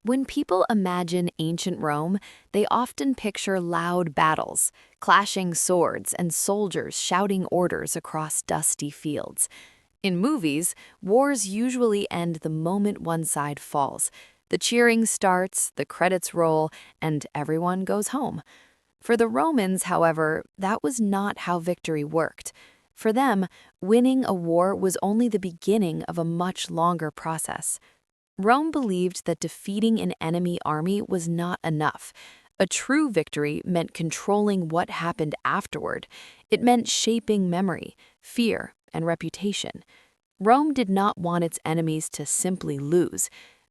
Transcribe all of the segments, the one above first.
When people imagine ancient Rome, they often picture loud battles, clashing swords, and soldiers shouting orders across dusty fields. In movies, wars usually end the moment one side falls. The cheering starts, the credits roll, and everyone goes home. For the Romans, however, that was not how victory worked. For them, winning a war was only the beginning of a much longer process. Rome believed that defeating an enemy army was not enough. A true victory meant controlling what happened afterward. It meant shaping memory, fear, and reputation. Rome did not want its enemies to simply lose.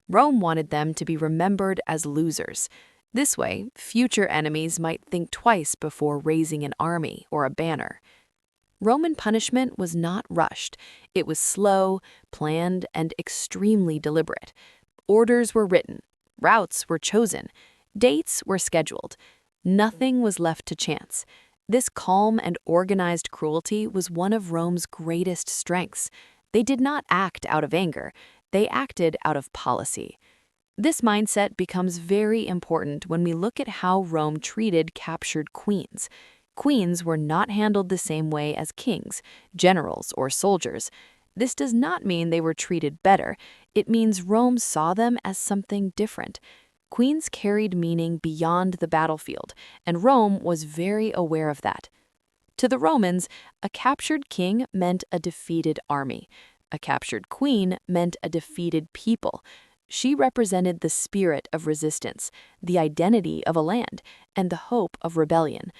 Rome wanted them to be remembered as losers. This way, future enemies might think twice before raising an army or a banner. Roman punishment was not rushed. It was slow, planned, and extremely deliberate. Orders were written, routes were chosen, dates were scheduled. Nothing was left to chance. This calm and organized cruelty was one of Rome's greatest strengths. They did not act out of anger, they acted out of policy. This mindset becomes very important when we look at how Rome treated captured queens. Queens were not handled the same way as kings, generals, or soldiers. This does not mean they were treated better. It means Rome saw them as something different. Queens carried meaning beyond the battlefield, and Rome was very aware of that. To the Romans, a captured king meant a defeated army. A captured queen meant a defeated people. She represented the spirit of resistance, the identity of a land, and the hope of rebellion.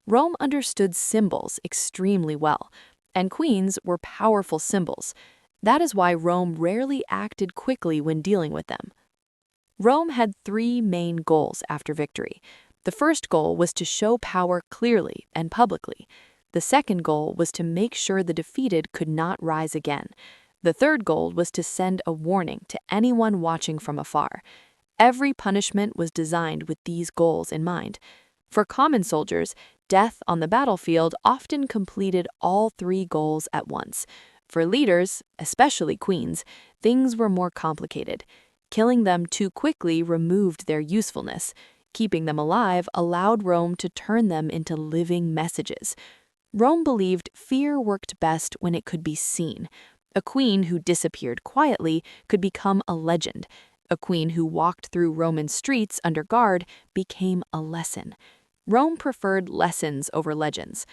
Rome understood symbols extremely well, and queens were powerful symbols. That is why Rome rarely acted quickly when dealing with them. Rome had three main goals after victory. The first goal was to show power clearly and publicly. The second goal was to make sure the defeated could not rise again. The third goal was to send a warning to anyone watching from afar. Every punishment was designed with these goals in mind. For common soldiers, death on the battlefield often completed all three goals at once. For leaders, especially queens, things were more complicated. Killing them too quickly removed their usefulness. Keeping them alive allowed Rome to turn them into living messages. Rome believed fear worked best when it could be seen. A queen who disappeared quietly could become a legend. A queen who walked through Roman streets under guard became a lesson. Rome preferred lessons over legends.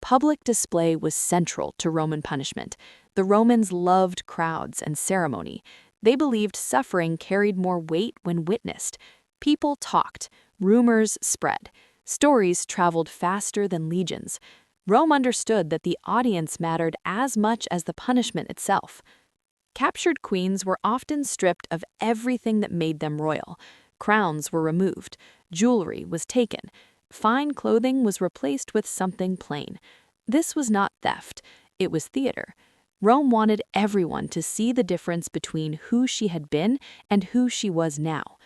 Public display was central to Roman punishment. The Romans loved crowds and ceremony. They believed suffering carried more weight when witnessed. People talked, rumors spread, stories traveled faster than legions. Rome understood that the audience mattered as much as the punishment itself. Captured queens were often stripped of everything that made them royal. Crowns were removed, jewelry was taken, fine clothing was replaced with something plain. This was not theft, it was theater. Rome wanted everyone to see the difference between who she had been and who she was now.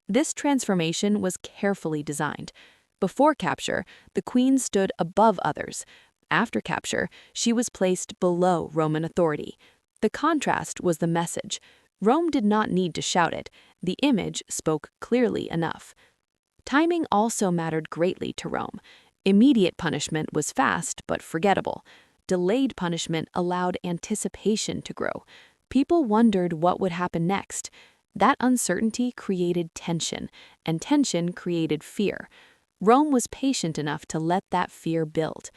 This transformation was carefully designed. Before capture, the queen stood above others. After capture, she was placed below Roman authority. The contrast was the message. Rome did not need to shout it. The image spoke clearly enough. Timing also mattered greatly to Rome. Immediate punishment was fast but forgettable. Delayed punishment allowed anticipation to grow. People wondered what would happen next. That uncertainty created tension, and tension created fear. Rome was patient enough to let that fear build.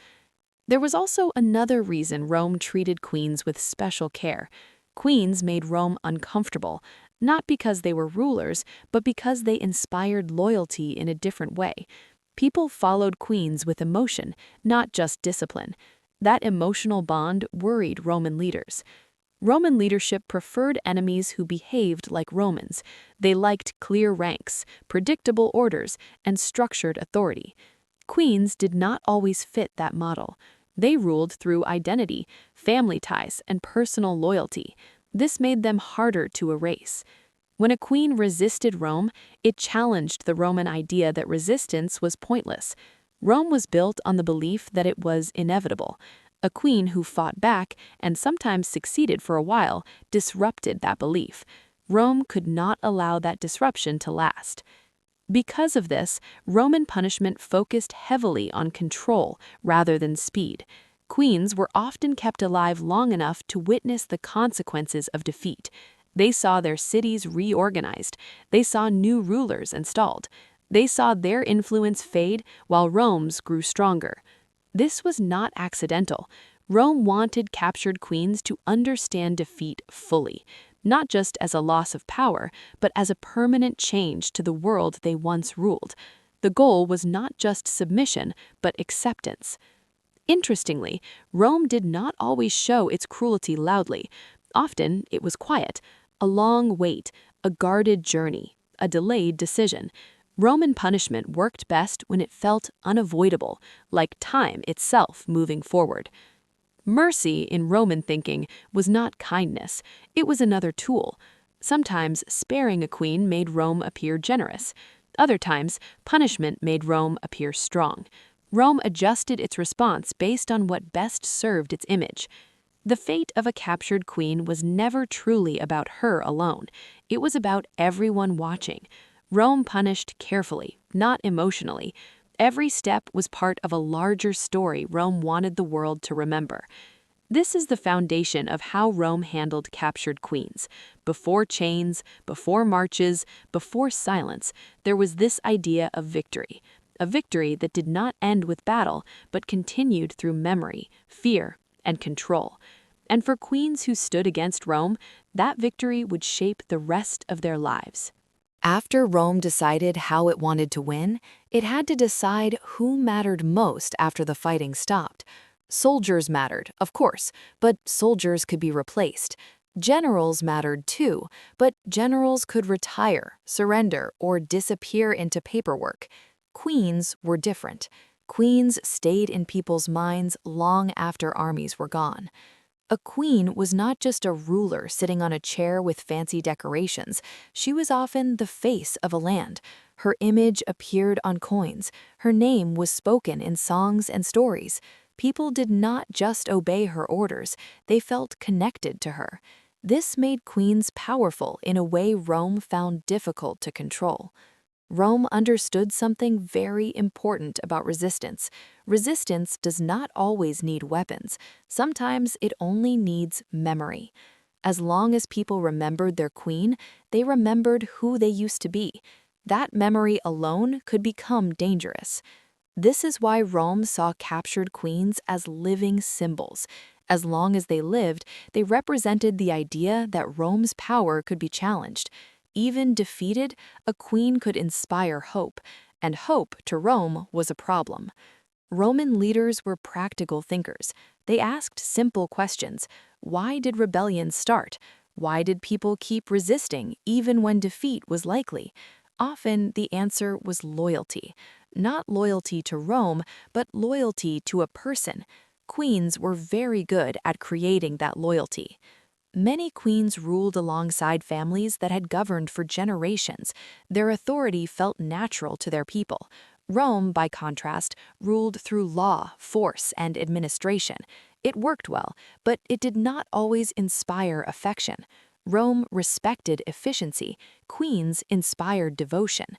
There was also another reason Rome treated queens with special care. Queens made Rome uncomfortable, not because they were rulers, but because they inspired loyalty in a different way. People followed queens with emotion, not just discipline. That emotional bond worried Roman leaders. Roman leadership preferred enemies who behaved like Romans. They liked clear ranks, predictable orders, and structured authority. Queens did not always fit that model. They ruled through identity, family ties, and personal loyalty. This made them harder to erase. When a queen resisted Rome, it challenged the Roman idea that resistance was pointless. Rome was built on the belief that it was inevitable. A queen who fought back, and sometimes succeeded for a while, disrupted that belief. Rome could not allow that disruption to last. Because of this, Roman punishment focused heavily on control rather than speed. Queens were often kept alive long enough to witness the consequences of defeat. They saw their cities reorganized. They saw new rulers installed. They saw their influence fade while Rome's grew stronger. This was not accidental. Rome wanted captured queens to understand defeat fully, not just as a loss of power, but as a permanent change to the world they once ruled. The goal was not just submission, but acceptance. Interestingly, Rome did not always show its cruelty loudly. Often, it was quiet, a long wait, a guarded journey, a delayed decision. Roman punishment worked best when it felt unavoidable, like time itself moving forward. Mercy, in Roman thinking, was not kindness. It was another tool. Sometimes sparing a queen made Rome appear generous. Other times, punishment made Rome appear strong. Rome adjusted its response based on what best served its image. The fate of a captured queen was never truly about her alone. It was about everyone watching. Rome punished carefully, not emotionally. Every step was part of a larger story Rome wanted the world to remember. This is the foundation of how Rome handled captured queens. Before chains, before marches, before silence, there was this idea of victory. A victory that did not end with battle, but continued through memory, fear, and control. And for queens who stood against Rome, that victory would shape the rest of their lives. After Rome decided how it wanted to win, it had to decide who mattered most after the fighting stopped. Soldiers mattered, of course, but soldiers could be replaced. Generals mattered too, but generals could retire, surrender, or disappear into paperwork. Queens were different. Queens stayed in people's minds long after armies were gone. A queen was not just a ruler sitting on a chair with fancy decorations. She was often the face of a land. Her image appeared on coins. Her name was spoken in songs and stories. People did not just obey her orders, they felt connected to her. This made queens powerful in a way Rome found difficult to control. Rome understood something very important about resistance. Resistance does not always need weapons. Sometimes it only needs memory. As long as people remembered their queen, they remembered who they used to be. That memory alone could become dangerous. This is why Rome saw captured queens as living symbols. As long as they lived, they represented the idea that Rome's power could be challenged. Even defeated, a queen could inspire hope, and hope to Rome was a problem. Roman leaders were practical thinkers. They asked simple questions. Why did rebellions start? Why did people keep resisting even when defeat was likely? Often the answer was loyalty. Not loyalty to Rome, but loyalty to a person. Queens were very good at creating that loyalty. Many queens ruled alongside families that had governed for generations. Their authority felt natural to their people. Rome, by contrast, ruled through law, force, and administration. It worked well, but it did not always inspire affection. Rome respected efficiency. Queens inspired devotion.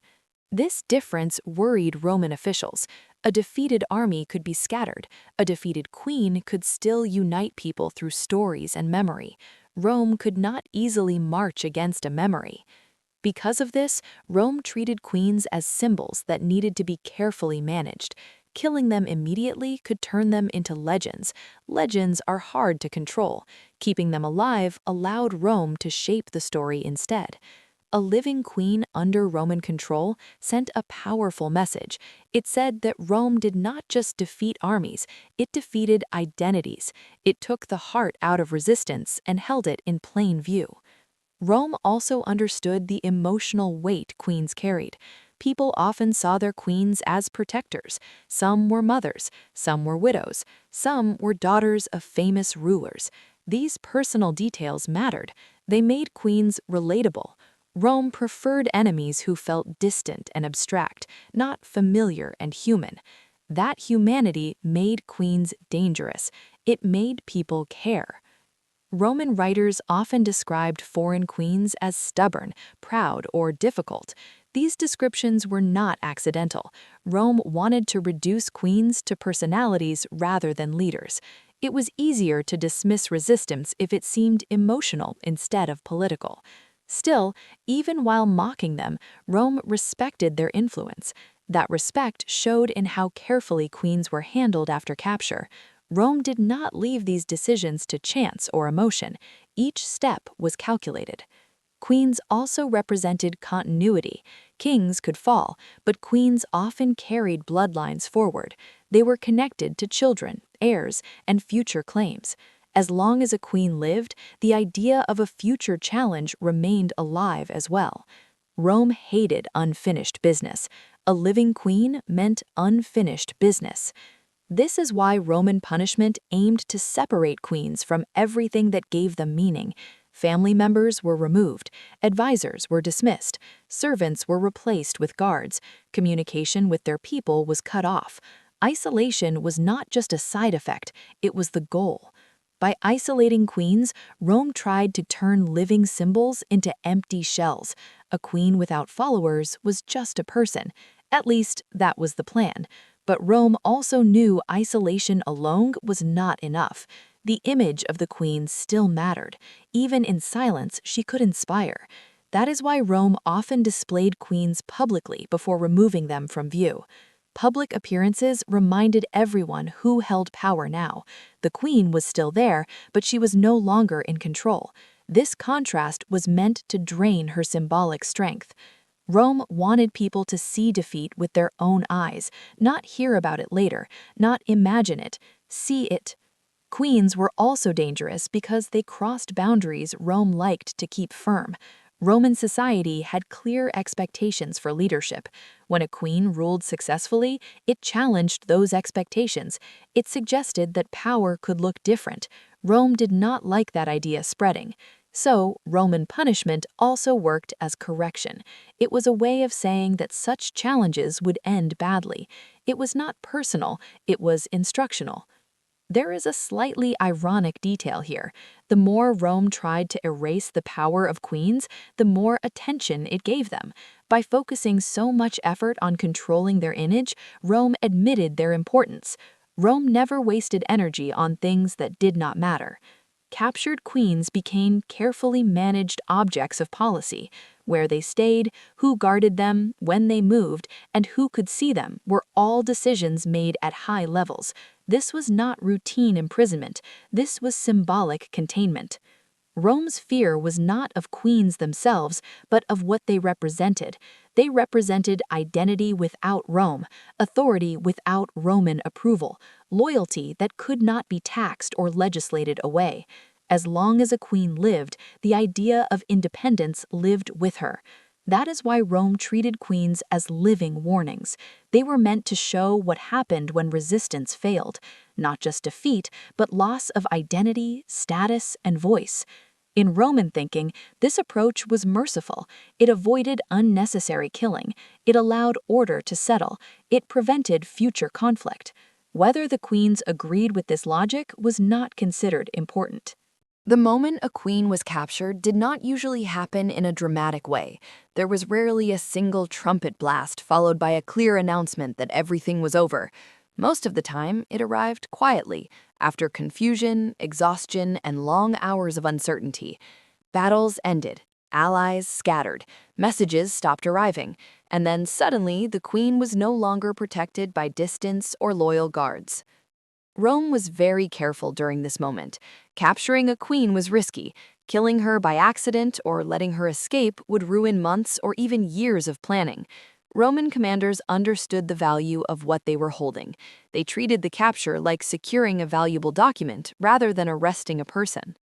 This difference worried Roman officials. A defeated army could be scattered. A defeated queen could still unite people through stories and memory. Rome could not easily march against a memory. Because of this, Rome treated queens as symbols that needed to be carefully managed. Killing them immediately could turn them into legends. Legends are hard to control. Keeping them alive allowed Rome to shape the story instead. A living queen under Roman control sent a powerful message. It said that Rome did not just defeat armies, it defeated identities. It took the heart out of resistance and held it in plain view. Rome also understood the emotional weight queens carried. People often saw their queens as protectors. Some were mothers, some were widows, some were daughters of famous rulers. These personal details mattered. They made queens relatable. Rome preferred enemies who felt distant and abstract, not familiar and human. That humanity made queens dangerous. It made people care. Roman writers often described foreign queens as stubborn, proud, or difficult. These descriptions were not accidental. Rome wanted to reduce queens to personalities rather than leaders. It was easier to dismiss resistance if it seemed emotional instead of political. Still, even while mocking them, Rome respected their influence. That respect showed in how carefully queens were handled after capture. Rome did not leave these decisions to chance or emotion. Each step was calculated. Queens also represented continuity. Kings could fall, but queens often carried bloodlines forward. They were connected to children, heirs, and future claims. As long as a queen lived, the idea of a future challenge remained alive as well. Rome hated unfinished business. A living queen meant unfinished business. This is why Roman punishment aimed to separate queens from everything that gave them meaning. Family members were removed, advisors were dismissed, servants were replaced with guards, communication with their people was cut off. Isolation was not just a side effect, it was the goal. By isolating queens, Rome tried to turn living symbols into empty shells. A queen without followers was just a person. At least, that was the plan. But Rome also knew isolation alone was not enough. The image of the queen still mattered. Even in silence, she could inspire. That is why Rome often displayed queens publicly before removing them from view. Public appearances reminded everyone who held power now. The queen was still there, but she was no longer in control. This contrast was meant to drain her symbolic strength. Rome wanted people to see defeat with their own eyes, not hear about it later, not imagine it, see it. Queens were also dangerous because they crossed boundaries Rome liked to keep firm. Roman society had clear expectations for leadership. When a queen ruled successfully, it challenged those expectations. It suggested that power could look different. Rome did not like that idea spreading. So, Roman punishment also worked as correction. It was a way of saying that such challenges would end badly. It was not personal, it was instructional. There is a slightly ironic detail here. The more Rome tried to erase the power of queens, the more attention it gave them. By focusing so much effort on controlling their image, Rome admitted their importance. Rome never wasted energy on things that did not matter. Captured queens became carefully managed objects of policy. Where they stayed, who guarded them, when they moved, and who could see them were all decisions made at high levels. This was not routine imprisonment, this was symbolic containment. Rome's fear was not of queens themselves, but of what they represented. They represented identity without Rome, authority without Roman approval, loyalty that could not be taxed or legislated away. As long as a queen lived, the idea of independence lived with her. That is why Rome treated queens as living warnings. They were meant to show what happened when resistance failed, not just defeat, but loss of identity, status, and voice. In Roman thinking, this approach was merciful. It avoided unnecessary killing. It allowed order to settle. It prevented future conflict. Whether the queens agreed with this logic was not considered important. The moment a queen was captured did not usually happen in a dramatic way. There was rarely a single trumpet blast followed by a clear announcement that everything was over. Most of the time, it arrived quietly, after confusion, exhaustion, and long hours of uncertainty. Battles ended, allies scattered, messages stopped arriving, and then suddenly the queen was no longer protected by distance or loyal guards. Rome was very careful during this moment. Capturing a queen was risky. Killing her by accident or letting her escape would ruin months or even years of planning. Roman commanders understood the value of what they were holding. They treated the capture like securing a valuable document rather than arresting a person.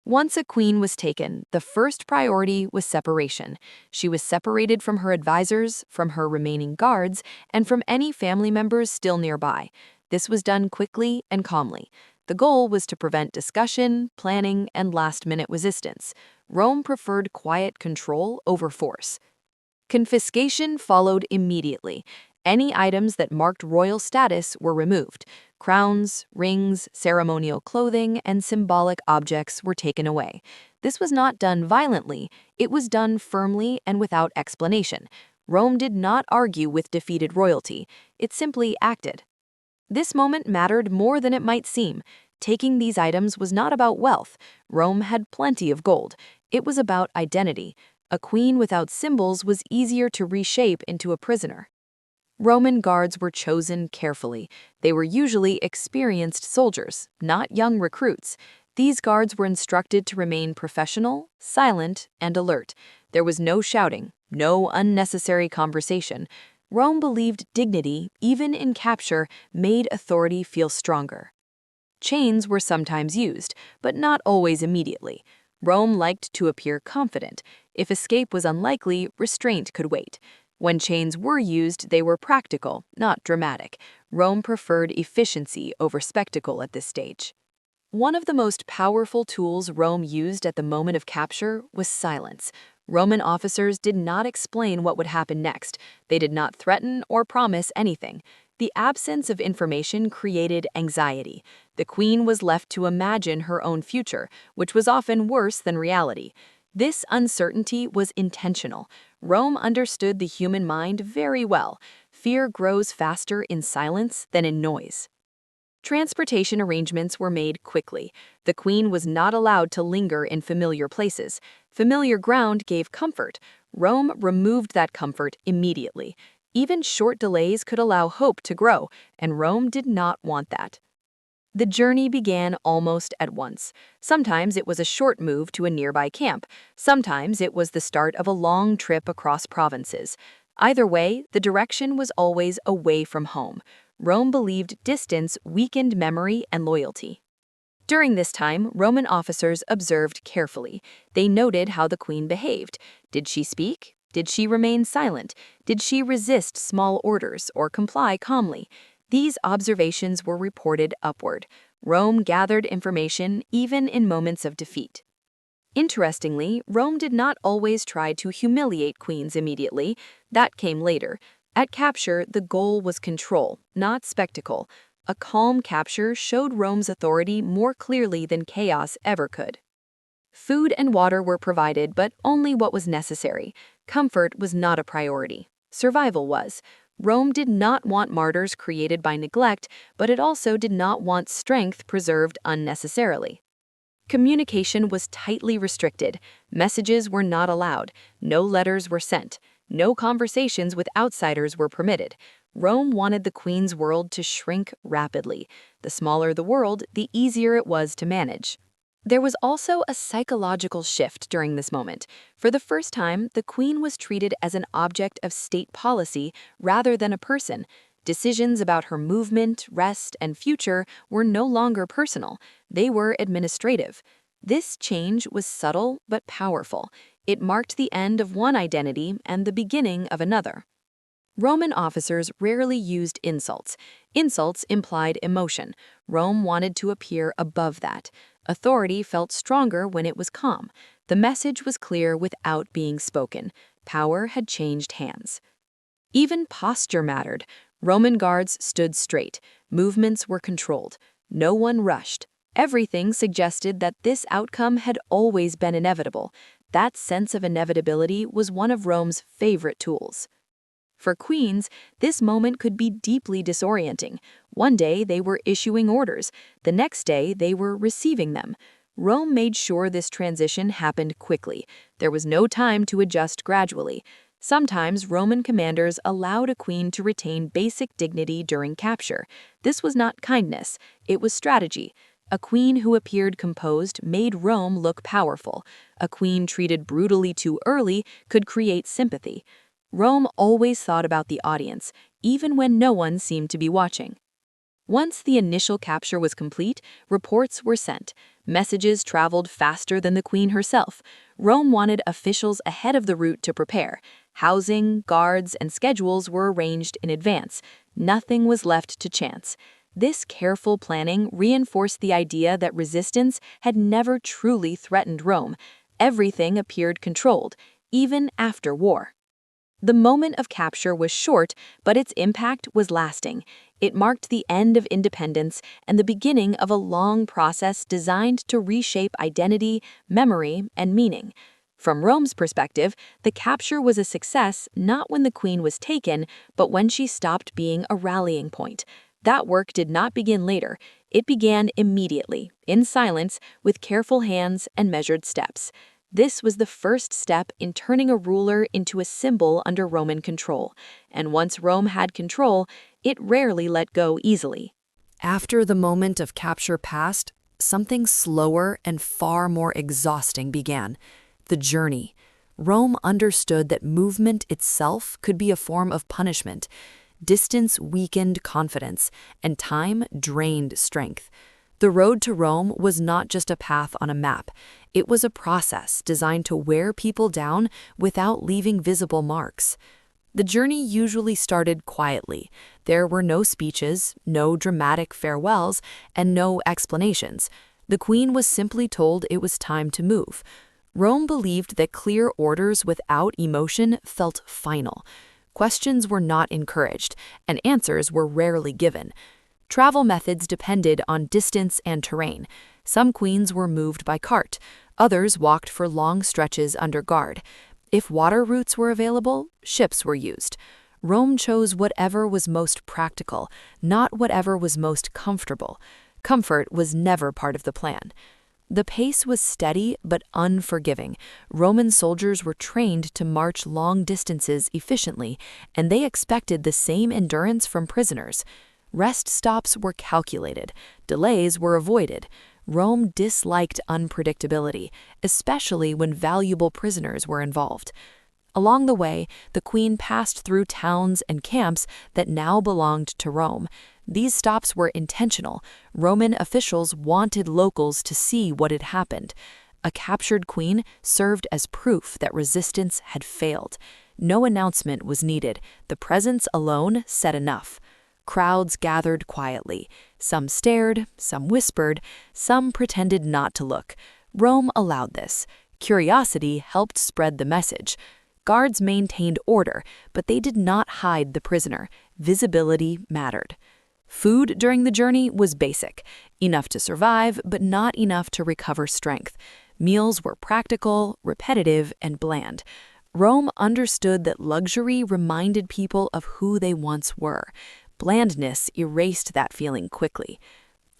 Once a queen was taken, the first priority was separation. She was separated from her advisors, from her remaining guards, and from any family members still nearby. This was done quickly and calmly. The goal was to prevent discussion, planning, and last-minute resistance. Rome preferred quiet control over force. Confiscation followed immediately. Any items that marked royal status were removed. Crowns, rings, ceremonial clothing, and symbolic objects were taken away. This was not done violently, it was done firmly and without explanation. Rome did not argue with defeated royalty, it simply acted. This moment mattered more than it might seem. Taking these items was not about wealth. Rome had plenty of gold. It was about identity. A queen without symbols was easier to reshape into a prisoner. Roman guards were chosen carefully. They were usually experienced soldiers, not young recruits. These guards were instructed to remain professional, silent, and alert. There was no shouting, no unnecessary conversation. Rome believed dignity, even in capture, made authority feel stronger. Chains were sometimes used, but not always immediately. Rome liked to appear confident. If escape was unlikely, restraint could wait. When chains were used, they were practical, not dramatic. Rome preferred efficiency over spectacle at this stage. One of the most powerful tools Rome used at the moment of capture was silence. Roman officers did not explain what would happen next. They did not threaten or promise anything. The absence of information created anxiety. The queen was left to imagine her own future, which was often worse than reality. This uncertainty was intentional. Rome understood the human mind very well. Fear grows faster in silence than in noise. Transportation arrangements were made quickly. The queen was not allowed to linger in familiar places. Familiar ground gave comfort. Rome removed that comfort immediately. Even short delays could allow hope to grow, and Rome did not want that. The journey began almost at once. Sometimes it was a short move to a nearby camp. Sometimes it was the start of a long trip across provinces. Either way, the direction was always away from home. Rome believed distance weakened memory and loyalty. During this time, Roman officers observed carefully. They noted how the queen behaved. Did she speak? Did she remain silent? Did she resist small orders or comply calmly? These observations were reported upward. Rome gathered information even in moments of defeat. Interestingly, Rome did not always try to humiliate queens immediately. That came later. At capture, the goal was control, not spectacle. A calm capture showed Rome's authority more clearly than chaos ever could. Food and water were provided, but only what was necessary. Comfort was not a priority. Survival was. Rome did not want martyrs created by neglect, but it also did not want strength preserved unnecessarily. Communication was tightly restricted. Messages were not allowed. No letters were sent. No conversations with outsiders were permitted. Rome wanted the queen's world to shrink rapidly. The smaller the world, the easier it was to manage. There was also a psychological shift during this moment. For the first time, the queen was treated as an object of state policy rather than a person. Decisions about her movement, rest, and future were no longer personal. They were administrative. This change was subtle but powerful. It marked the end of one identity and the beginning of another. Roman officers rarely used insults. Insults implied emotion. Rome wanted to appear above that. Authority felt stronger when it was calm. The message was clear without being spoken. Power had changed hands. Even posture mattered. Roman guards stood straight. Movements were controlled. No one rushed. Everything suggested that this outcome had always been inevitable. That sense of inevitability was one of Rome's favorite tools. For queens, this moment could be deeply disorienting. One day they were issuing orders. The next day they were receiving them. Rome made sure this transition happened quickly. There was no time to adjust gradually. Sometimes Roman commanders allowed a queen to retain basic dignity during capture. This was not kindness, it was strategy. A queen who appeared composed made Rome look powerful. A queen treated brutally too early could create sympathy. Rome always thought about the audience, even when no one seemed to be watching. Once the initial capture was complete, reports were sent. Messages traveled faster than the queen herself. Rome wanted officials ahead of the route to prepare. Housing, guards, and schedules were arranged in advance. Nothing was left to chance. This careful planning reinforced the idea that resistance had never truly threatened Rome. Everything appeared controlled, even after war. The moment of capture was short, but its impact was lasting. It marked the end of independence and the beginning of a long process designed to reshape identity, memory, and meaning. From Rome's perspective, the capture was a success not when the queen was taken, but when she stopped being a rallying point. That work did not begin later. It began immediately, in silence, with careful hands and measured steps. This was the first step in turning a ruler into a symbol under Roman control, and once Rome had control, it rarely let go easily. After the moment of capture passed, something slower and far more exhausting began: the journey. Rome understood that movement itself could be a form of punishment. Distance weakened confidence, and time drained strength. The road to Rome was not just a path on a map. It was a process designed to wear people down without leaving visible marks. The journey usually started quietly. There were no speeches, no dramatic farewells, and no explanations. The queen was simply told it was time to move. Rome believed that clear orders without emotion felt final. Questions were not encouraged, and answers were rarely given. Travel methods depended on distance and terrain. Some queens were moved by cart, others walked for long stretches under guard. If water routes were available, ships were used. Rome chose whatever was most practical, not whatever was most comfortable. Comfort was never part of the plan. The pace was steady but unforgiving. Roman soldiers were trained to march long distances efficiently, and they expected the same endurance from prisoners. Rest stops were calculated. Delays were avoided. Rome disliked unpredictability, especially when valuable prisoners were involved. Along the way, the queen passed through towns and camps that now belonged to Rome. These stops were intentional. Roman officials wanted locals to see what had happened. A captured queen served as proof that resistance had failed. No announcement was needed. The presence alone said enough. Crowds gathered quietly. Some stared, some whispered, some pretended not to look. Rome allowed this. Curiosity helped spread the message. Guards maintained order, but they did not hide the prisoner. Visibility mattered. Food during the journey was basic, enough to survive, but not enough to recover strength. Meals were practical, repetitive, and bland. Rome understood that luxury reminded people of who they once were. Blandness erased that feeling quickly.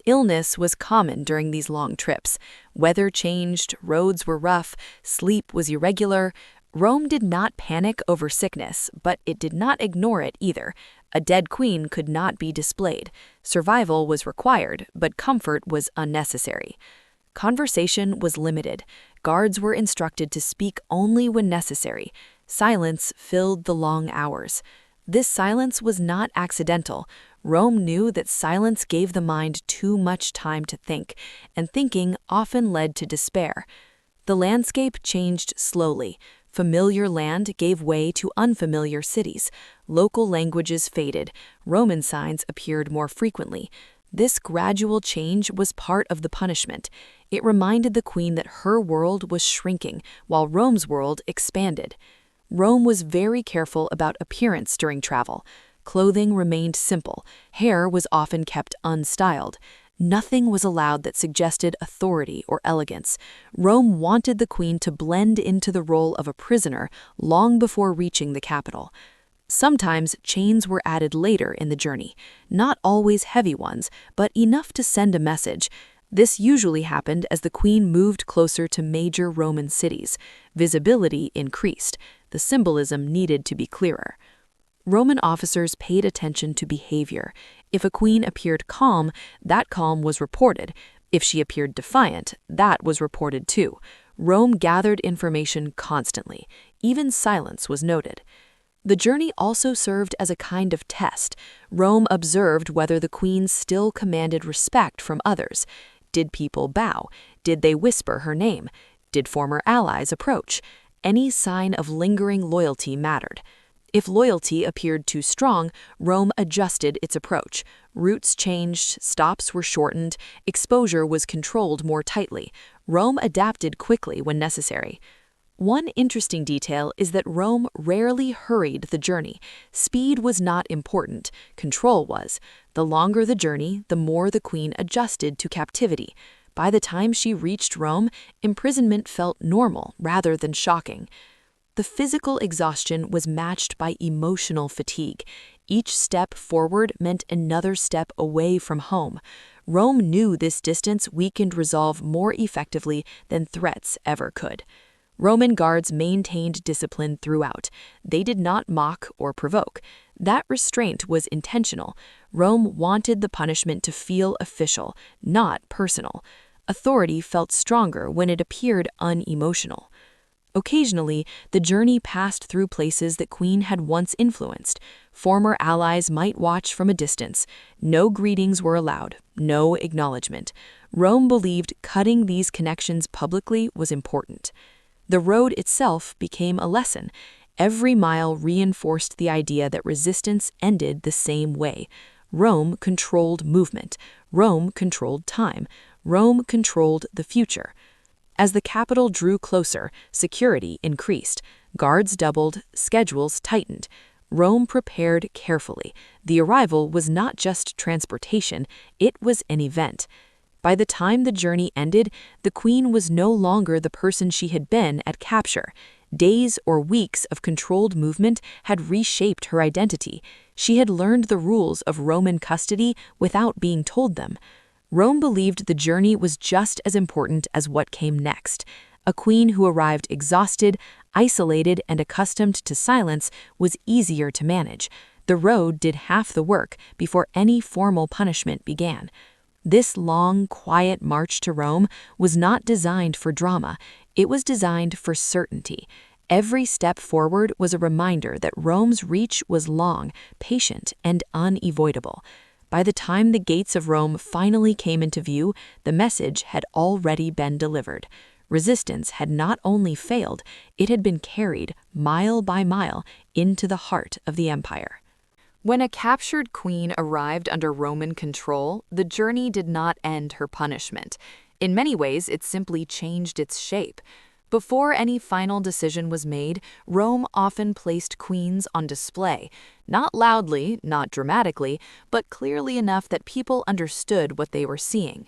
Illness was common during these long trips. Weather changed, roads were rough, sleep was irregular. Rome did not panic over sickness, but it did not ignore it either. A dead queen could not be displayed. Survival was required, but comfort was unnecessary. Conversation was limited. Guards were instructed to speak only when necessary. Silence filled the long hours. This silence was not accidental. Rome knew that silence gave the mind too much time to think, and thinking often led to despair. The landscape changed slowly. Familiar land gave way to unfamiliar cities. Local languages faded. Roman signs appeared more frequently. This gradual change was part of the punishment. It reminded the queen that her world was shrinking, while Rome's world expanded. Rome was very careful about appearance during travel. Clothing remained simple. Hair was often kept unstyled. Nothing was allowed that suggested authority or elegance. Rome wanted the queen to blend into the role of a prisoner long before reaching the capital. Sometimes chains were added later in the journey, not always heavy ones, but enough to send a message. This usually happened as the queen moved closer to major Roman cities. Visibility increased. The symbolism needed to be clearer. Roman officers paid attention to behavior. If a queen appeared calm, that calm was reported. If she appeared defiant, that was reported too. Rome gathered information constantly. Even silence was noted. The journey also served as a kind of test. Rome observed whether the queen still commanded respect from others. Did people bow? Did they whisper her name? Did former allies approach? Any sign of lingering loyalty mattered. If loyalty appeared too strong, Rome adjusted its approach. Routes changed, stops were shortened, exposure was controlled more tightly. Rome adapted quickly when necessary. One interesting detail is that Rome rarely hurried the journey. Speed was not important, control was. The longer the journey, the more the queen adjusted to captivity. By the time she reached Rome, imprisonment felt normal rather than shocking. The physical exhaustion was matched by emotional fatigue. Each step forward meant another step away from home. Rome knew this distance weakened resolve more effectively than threats ever could. Roman guards maintained discipline throughout. They did not mock or provoke. That restraint was intentional. Rome wanted the punishment to feel official, not personal. Authority felt stronger when it appeared unemotional. Occasionally, the journey passed through places that Queen had once influenced. Former allies might watch from a distance. No greetings were allowed, no acknowledgement. Rome believed cutting these connections publicly was important. The road itself became a lesson. Every mile reinforced the idea that resistance ended the same way. Rome controlled movement. Rome controlled time. Rome controlled the future. As the capital drew closer, security increased. Guards doubled, schedules tightened. Rome prepared carefully. The arrival was not just transportation, it was an event. By the time the journey ended, the queen was no longer the person she had been at capture. Days or weeks of controlled movement had reshaped her identity. She had learned the rules of Roman custody without being told them. Rome believed the journey was just as important as what came next. A queen who arrived exhausted, isolated, and accustomed to silence was easier to manage. The road did half the work before any formal punishment began. This long, quiet march to Rome was not designed for drama. It was designed for certainty. Every step forward was a reminder that Rome's reach was long, patient, and unavoidable. By the time the gates of Rome finally came into view, the message had already been delivered. Resistance had not only failed, it had been carried, mile by mile, into the heart of the empire. When a captured queen arrived under Roman control, the journey did not end her punishment. In many ways, it simply changed its shape. Before any final decision was made, Rome often placed queens on display, not loudly, not dramatically, but clearly enough that people understood what they were seeing.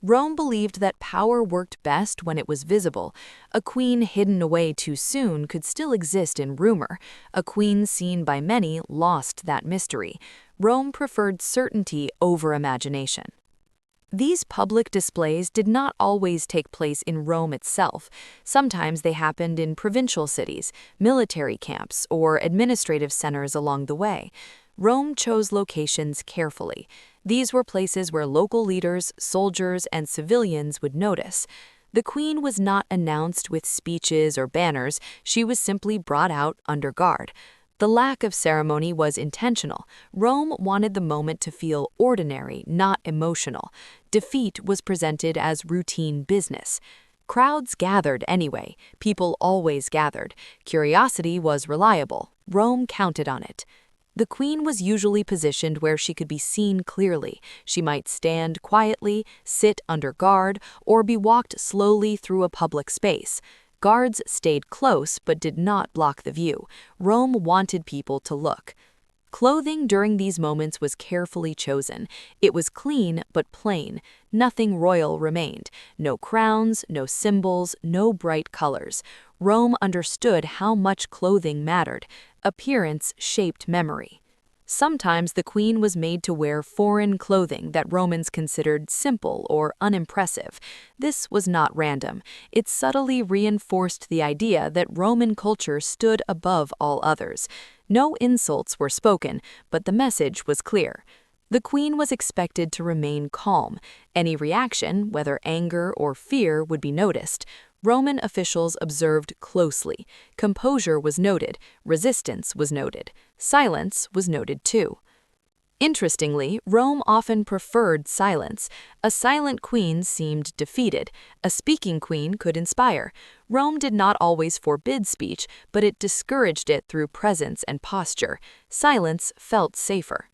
Rome believed that power worked best when it was visible. A queen hidden away too soon could still exist in rumor. A queen seen by many lost that mystery. Rome preferred certainty over imagination. These public displays did not always take place in Rome itself. Sometimes they happened in provincial cities, military camps, or administrative centers along the way. Rome chose locations carefully. These were places where local leaders, soldiers, and civilians would notice. The queen was not announced with speeches or banners, she was simply brought out under guard. The lack of ceremony was intentional. Rome wanted the moment to feel ordinary, not emotional. Defeat was presented as routine business. Crowds gathered anyway. People always gathered. Curiosity was reliable. Rome counted on it. The queen was usually positioned where she could be seen clearly. She might stand quietly, sit under guard, or be walked slowly through a public space. Guards stayed close but did not block the view. Rome wanted people to look. Clothing during these moments was carefully chosen. It was clean but plain. Nothing royal remained. No crowns, no symbols, no bright colors. Rome understood how much clothing mattered. Appearance shaped memory. Sometimes the queen was made to wear foreign clothing that Romans considered simple or unimpressive. This was not random. It subtly reinforced the idea that Roman culture stood above all others. No insults were spoken, but the message was clear. The queen was expected to remain calm. Any reaction, whether anger or fear, would be noticed. Roman officials observed closely. Composure was noted, resistance was noted, silence was noted too. Interestingly, Rome often preferred silence. A silent queen seemed defeated. A speaking queen could inspire. Rome did not always forbid speech, but it discouraged it through presence and posture. Silence felt safer.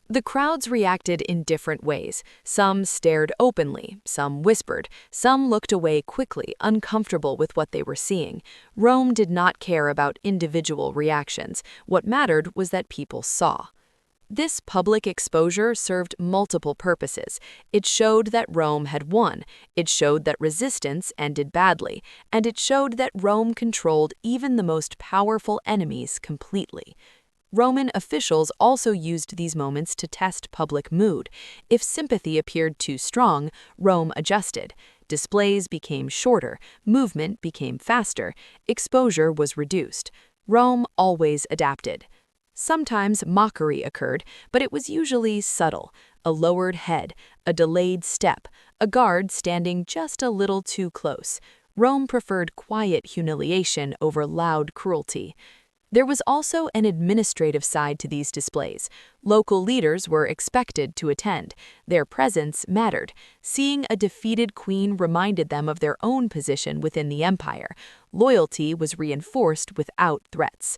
The crowds reacted in different ways. Some stared openly, some whispered, some looked away quickly, uncomfortable with what they were seeing. Rome did not care about individual reactions. What mattered was that people saw. This public exposure served multiple purposes. It showed that Rome had won, it showed that resistance ended badly, and it showed that Rome controlled even the most powerful enemies completely. Roman officials also used these moments to test public mood. If sympathy appeared too strong, Rome adjusted. Displays became shorter, movement became faster, exposure was reduced. Rome always adapted. Sometimes mockery occurred, but it was usually subtle: a lowered head, a delayed step, a guard standing just a little too close. Rome preferred quiet humiliation over loud cruelty. There was also an administrative side to these displays. Local leaders were expected to attend. Their presence mattered. Seeing a defeated queen reminded them of their own position within the empire. Loyalty was reinforced without threats.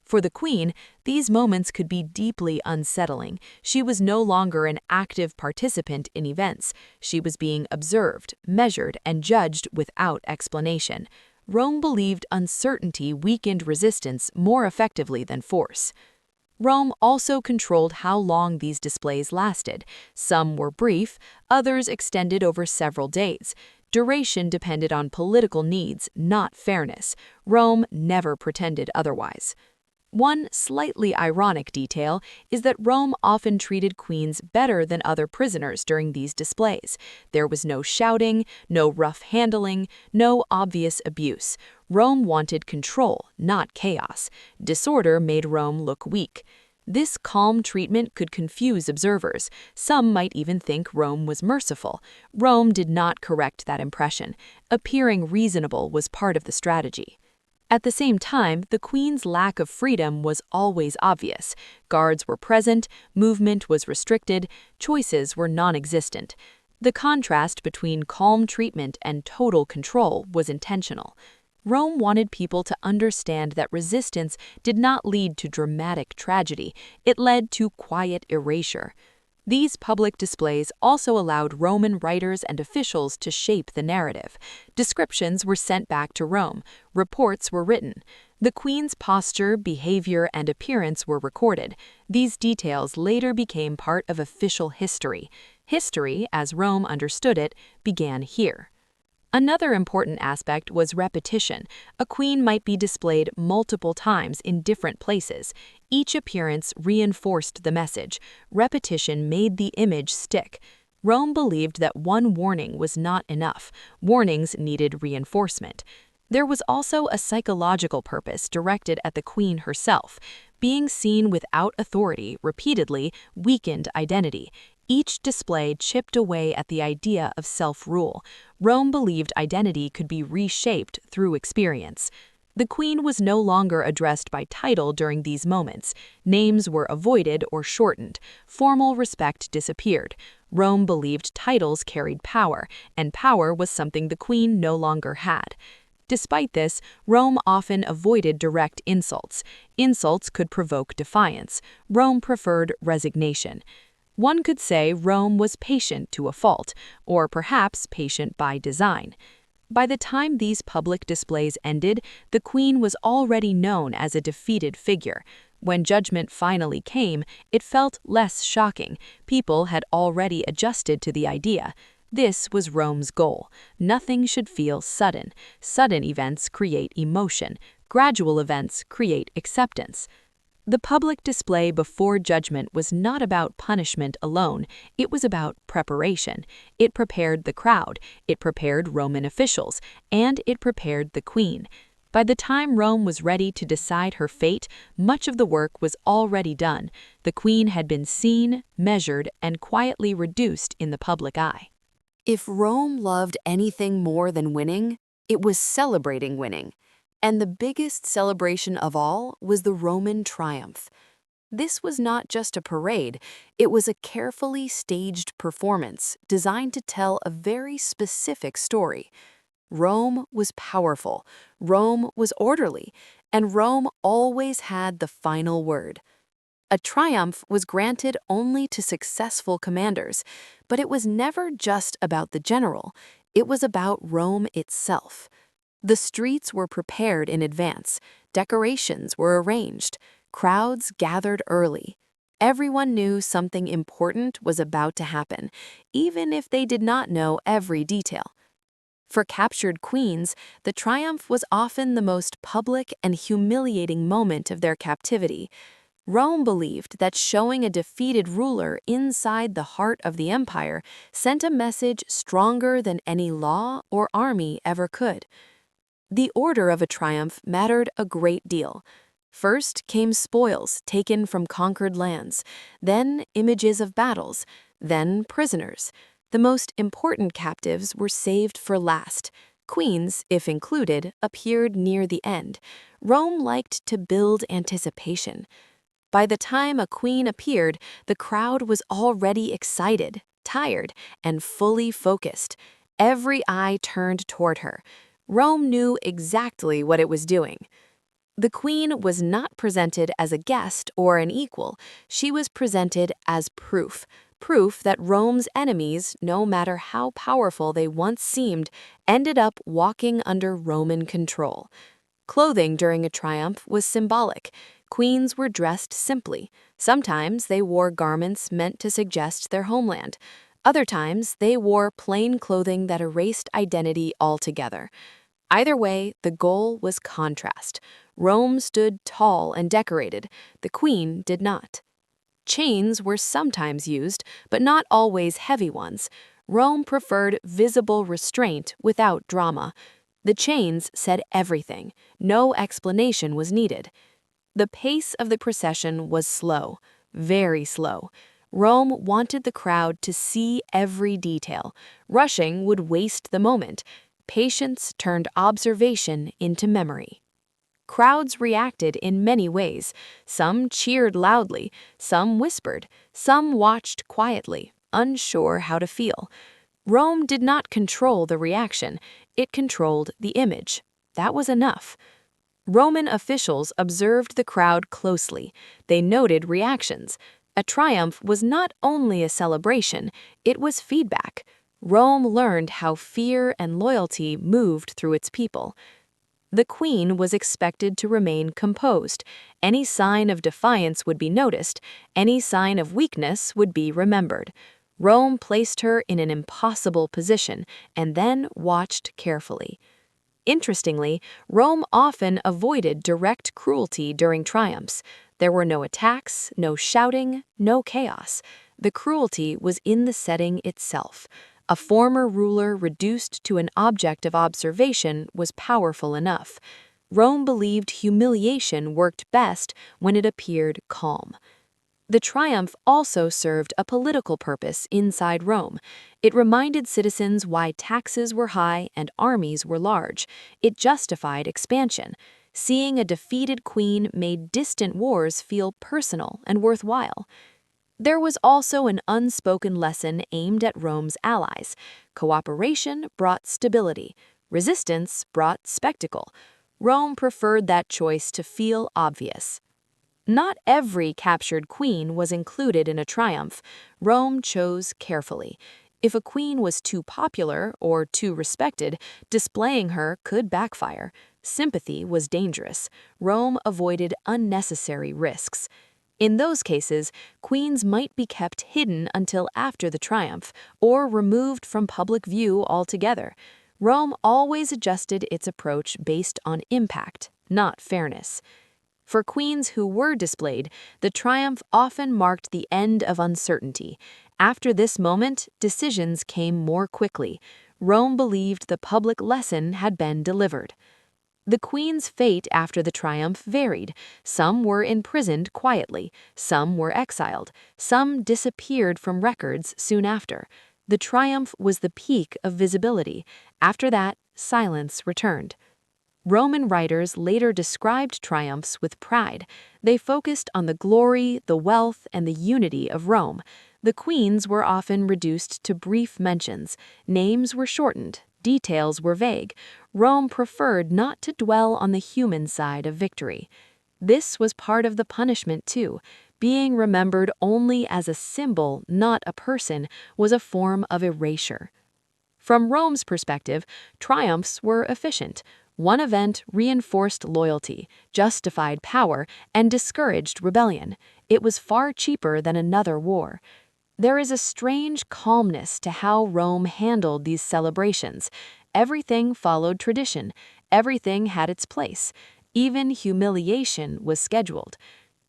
For the queen, these moments could be deeply unsettling. She was no longer an active participant in events. She was being observed, measured, and judged without explanation. Rome believed uncertainty weakened resistance more effectively than force. Rome also controlled how long these displays lasted. Some were brief, others extended over several days. Duration depended on political needs, not fairness. Rome never pretended otherwise. One slightly ironic detail is that Rome often treated queens better than other prisoners during these displays. There was no shouting, no rough handling, no obvious abuse. Rome wanted control, not chaos. Disorder made Rome look weak. This calm treatment could confuse observers. Some might even think Rome was merciful. Rome did not correct that impression. Appearing reasonable was part of the strategy. At the same time, the queen's lack of freedom was always obvious. Guards were present, movement was restricted, choices were non-existent. The contrast between calm treatment and total control was intentional. Rome wanted people to understand that resistance did not lead to dramatic tragedy, it led to quiet erasure. These public displays also allowed Roman writers and officials to shape the narrative. Descriptions were sent back to Rome, reports were written. The queen's posture, behavior, and appearance were recorded. These details later became part of official history. History, as Rome understood it, began here. Another important aspect was repetition. A queen might be displayed multiple times in different places. Each appearance reinforced the message. Repetition made the image stick. Rome believed that one warning was not enough. Warnings needed reinforcement. There was also a psychological purpose directed at the queen herself. Being seen without authority repeatedly weakened identity. Each display chipped away at the idea of self-rule. Rome believed identity could be reshaped through experience. The queen was no longer addressed by title during these moments. Names were avoided or shortened. Formal respect disappeared. Rome believed titles carried power, and power was something the queen no longer had. Despite this, Rome often avoided direct insults. Insults could provoke defiance. Rome preferred resignation. One could say Rome was patient to a fault, or perhaps patient by design. By the time these public displays ended, the queen was already known as a defeated figure. When judgment finally came, it felt less shocking. People had already adjusted to the idea. This was Rome's goal. Nothing should feel sudden. Sudden events create emotion. Gradual events create acceptance. The public display before judgment was not about punishment alone, it was about preparation. It prepared the crowd, it prepared Roman officials, and it prepared the queen. By the time Rome was ready to decide her fate, much of the work was already done. The queen had been seen, measured, and quietly reduced in the public eye. If Rome loved anything more than winning, it was celebrating winning. And the biggest celebration of all was the Roman triumph. This was not just a parade, it was a carefully staged performance designed to tell a very specific story. Rome was powerful, Rome was orderly, and Rome always had the final word. A triumph was granted only to successful commanders, but it was never just about the general. It was about Rome itself. The streets were prepared in advance, decorations were arranged, crowds gathered early. Everyone knew something important was about to happen, even if they did not know every detail. For captured queens, the triumph was often the most public and humiliating moment of their captivity. Rome believed that showing a defeated ruler inside the heart of the empire sent a message stronger than any law or army ever could. The order of a triumph mattered a great deal. First came spoils taken from conquered lands, then images of battles, then prisoners. The most important captives were saved for last. Queens, if included, appeared near the end. Rome liked to build anticipation. By the time a queen appeared, the crowd was already excited, tired, and fully focused. Every eye turned toward her. Rome knew exactly what it was doing. The queen was not presented as a guest or an equal. She was presented as proof that Rome's enemies, no matter how powerful they once seemed, ended up walking under Roman control. Clothing during a triumph was symbolic. Queens were dressed simply. Sometimes they wore garments meant to suggest their homeland. Other times, they wore plain clothing that erased identity altogether. Either way, the goal was contrast. Rome stood tall and decorated. The queen did not. Chains were sometimes used, but not always heavy ones. Rome preferred visible restraint without drama. The chains said everything. No explanation was needed. The pace of the procession was slow, very slow. Rome wanted the crowd to see every detail. Rushing would waste the moment. Patience turned observation into memory. Crowds reacted in many ways. Some cheered loudly, some whispered, some watched quietly, unsure how to feel. Rome did not control the reaction, it controlled the image. That was enough. Roman officials observed the crowd closely. They noted reactions. A triumph was not only a celebration, it was feedback. Rome learned how fear and loyalty moved through its people. The queen was expected to remain composed. Any sign of defiance would be noticed, any sign of weakness would be remembered. Rome placed her in an impossible position and then watched carefully. Interestingly, Rome often avoided direct cruelty during triumphs. There were no attacks, no shouting, no chaos. The cruelty was in the setting itself. A former ruler reduced to an object of observation was powerful enough. Rome believed humiliation worked best when it appeared calm. The triumph also served a political purpose inside Rome. It reminded citizens why taxes were high and armies were large. It justified expansion. Seeing a defeated queen made distant wars feel personal and worthwhile. There was also an unspoken lesson aimed at Rome's allies. Cooperation brought stability. Resistance brought spectacle. Rome preferred that choice to feel obvious. Not every captured queen was included in a triumph. Rome chose carefully. If a queen was too popular or too respected, displaying her could backfire. Sympathy was dangerous. Rome avoided unnecessary risks. In those cases, queens might be kept hidden until after the triumph, or removed from public view altogether. Rome always adjusted its approach based on impact, not fairness. For queens who were displayed, the triumph often marked the end of uncertainty. After this moment, decisions came more quickly. Rome believed the public lesson had been delivered. The queen's fate after the triumph varied. Some were imprisoned quietly, some were exiled, some disappeared from records soon after. The triumph was the peak of visibility. After that, silence returned. Roman writers later described triumphs with pride. They focused on the glory, the wealth, and the unity of Rome. The queens were often reduced to brief mentions. Names were shortened. Details were vague. Rome preferred not to dwell on the human side of victory. This was part of the punishment, too. Being remembered only as a symbol, not a person, was a form of erasure. From Rome's perspective, triumphs were efficient. One event reinforced loyalty, justified power, and discouraged rebellion. It was far cheaper than another war. There is a strange calmness to how Rome handled these celebrations. Everything followed tradition. Everything had its place. Even humiliation was scheduled.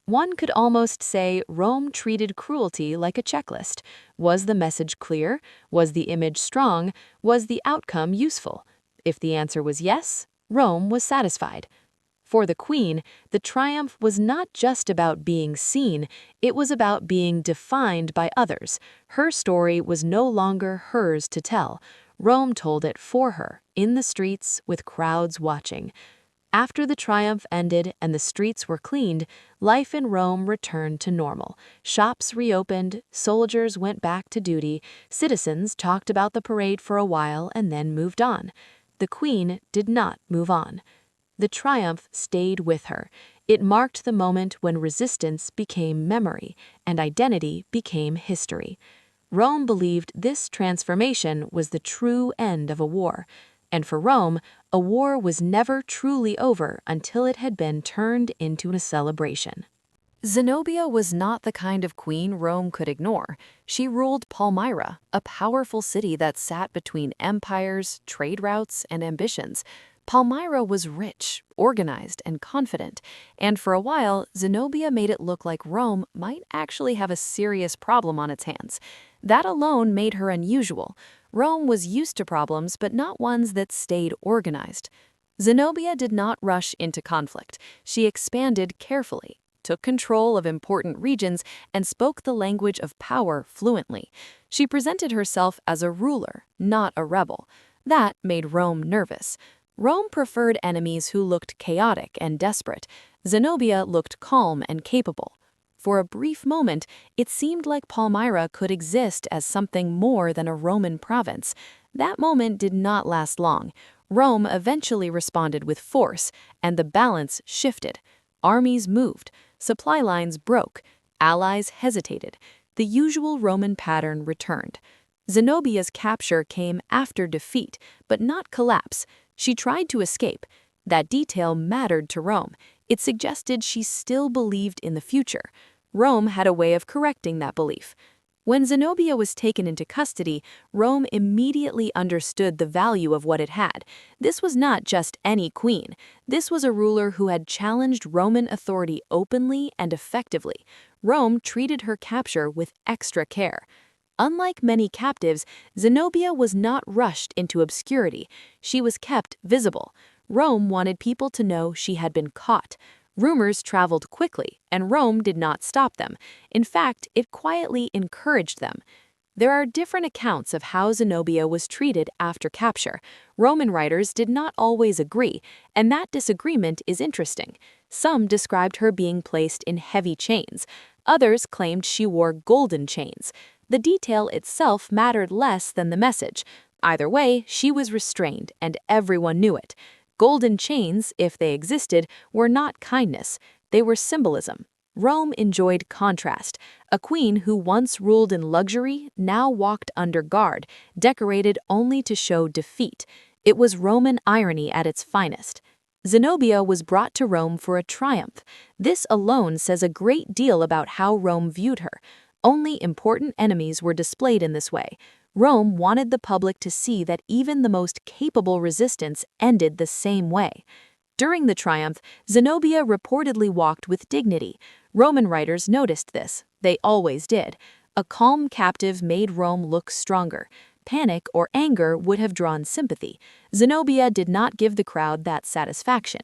One could almost say Rome treated cruelty like a checklist. Was the message clear? Was the image strong? Was the outcome useful? If the answer was yes, Rome was satisfied. For the queen, the triumph was not just about being seen, it was about being defined by others. Her story was no longer hers to tell. Rome told it for her, in the streets, with crowds watching. After the triumph ended and the streets were cleaned, life in Rome returned to normal. Shops reopened, soldiers went back to duty, citizens talked about the parade for a while and then moved on. The queen did not move on. The triumph stayed with her. It marked the moment when resistance became memory and identity became history. Rome believed this transformation was the true end of a war. And for Rome, a war was never truly over until it had been turned into a celebration. Zenobia was not the kind of queen Rome could ignore. She ruled Palmyra, a powerful city that sat between empires, trade routes, and ambitions. Palmyra was rich, organized, and confident, and for a while, Zenobia made it look like Rome might actually have a serious problem on its hands. That alone made her unusual. Rome was used to problems, but not ones that stayed organized. Zenobia did not rush into conflict. She expanded carefully, took control of important regions, and spoke the language of power fluently. She presented herself as a ruler, not a rebel. That made Rome nervous. Rome preferred enemies who looked chaotic and desperate. Zenobia looked calm and capable. For a brief moment, it seemed like Palmyra could exist as something more than a Roman province. That moment did not last long. Rome eventually responded with force, and the balance shifted. Armies moved, supply lines broke, allies hesitated. The usual Roman pattern returned. Zenobia's capture came after defeat, but not collapse. She tried to escape. That detail mattered to Rome. It suggested she still believed in the future. Rome had a way of correcting that belief. When Zenobia was taken into custody, Rome immediately understood the value of what it had. This was not just any queen. This was a ruler who had challenged Roman authority openly and effectively. Rome treated her capture with extra care. Unlike many captives, Zenobia was not rushed into obscurity. She was kept visible. Rome wanted people to know she had been caught. Rumors traveled quickly, and Rome did not stop them. In fact, it quietly encouraged them. There are different accounts of how Zenobia was treated after capture. Roman writers did not always agree, and that disagreement is interesting. Some described her being placed in heavy chains. Others claimed she wore golden chains. The detail itself mattered less than the message. Either way, she was restrained, and everyone knew it. Golden chains, if they existed, were not kindness. They were symbolism. Rome enjoyed contrast. A queen who once ruled in luxury now walked under guard, decorated only to show defeat. It was Roman irony at its finest. Zenobia was brought to Rome for a triumph. This alone says a great deal about how Rome viewed her. Only important enemies were displayed in this way. Rome wanted the public to see that even the most capable resistance ended the same way. During the triumph, Zenobia reportedly walked with dignity. Roman writers noticed this. They always did. A calm captive made Rome look stronger. Panic or anger would have drawn sympathy. Zenobia did not give the crowd that satisfaction.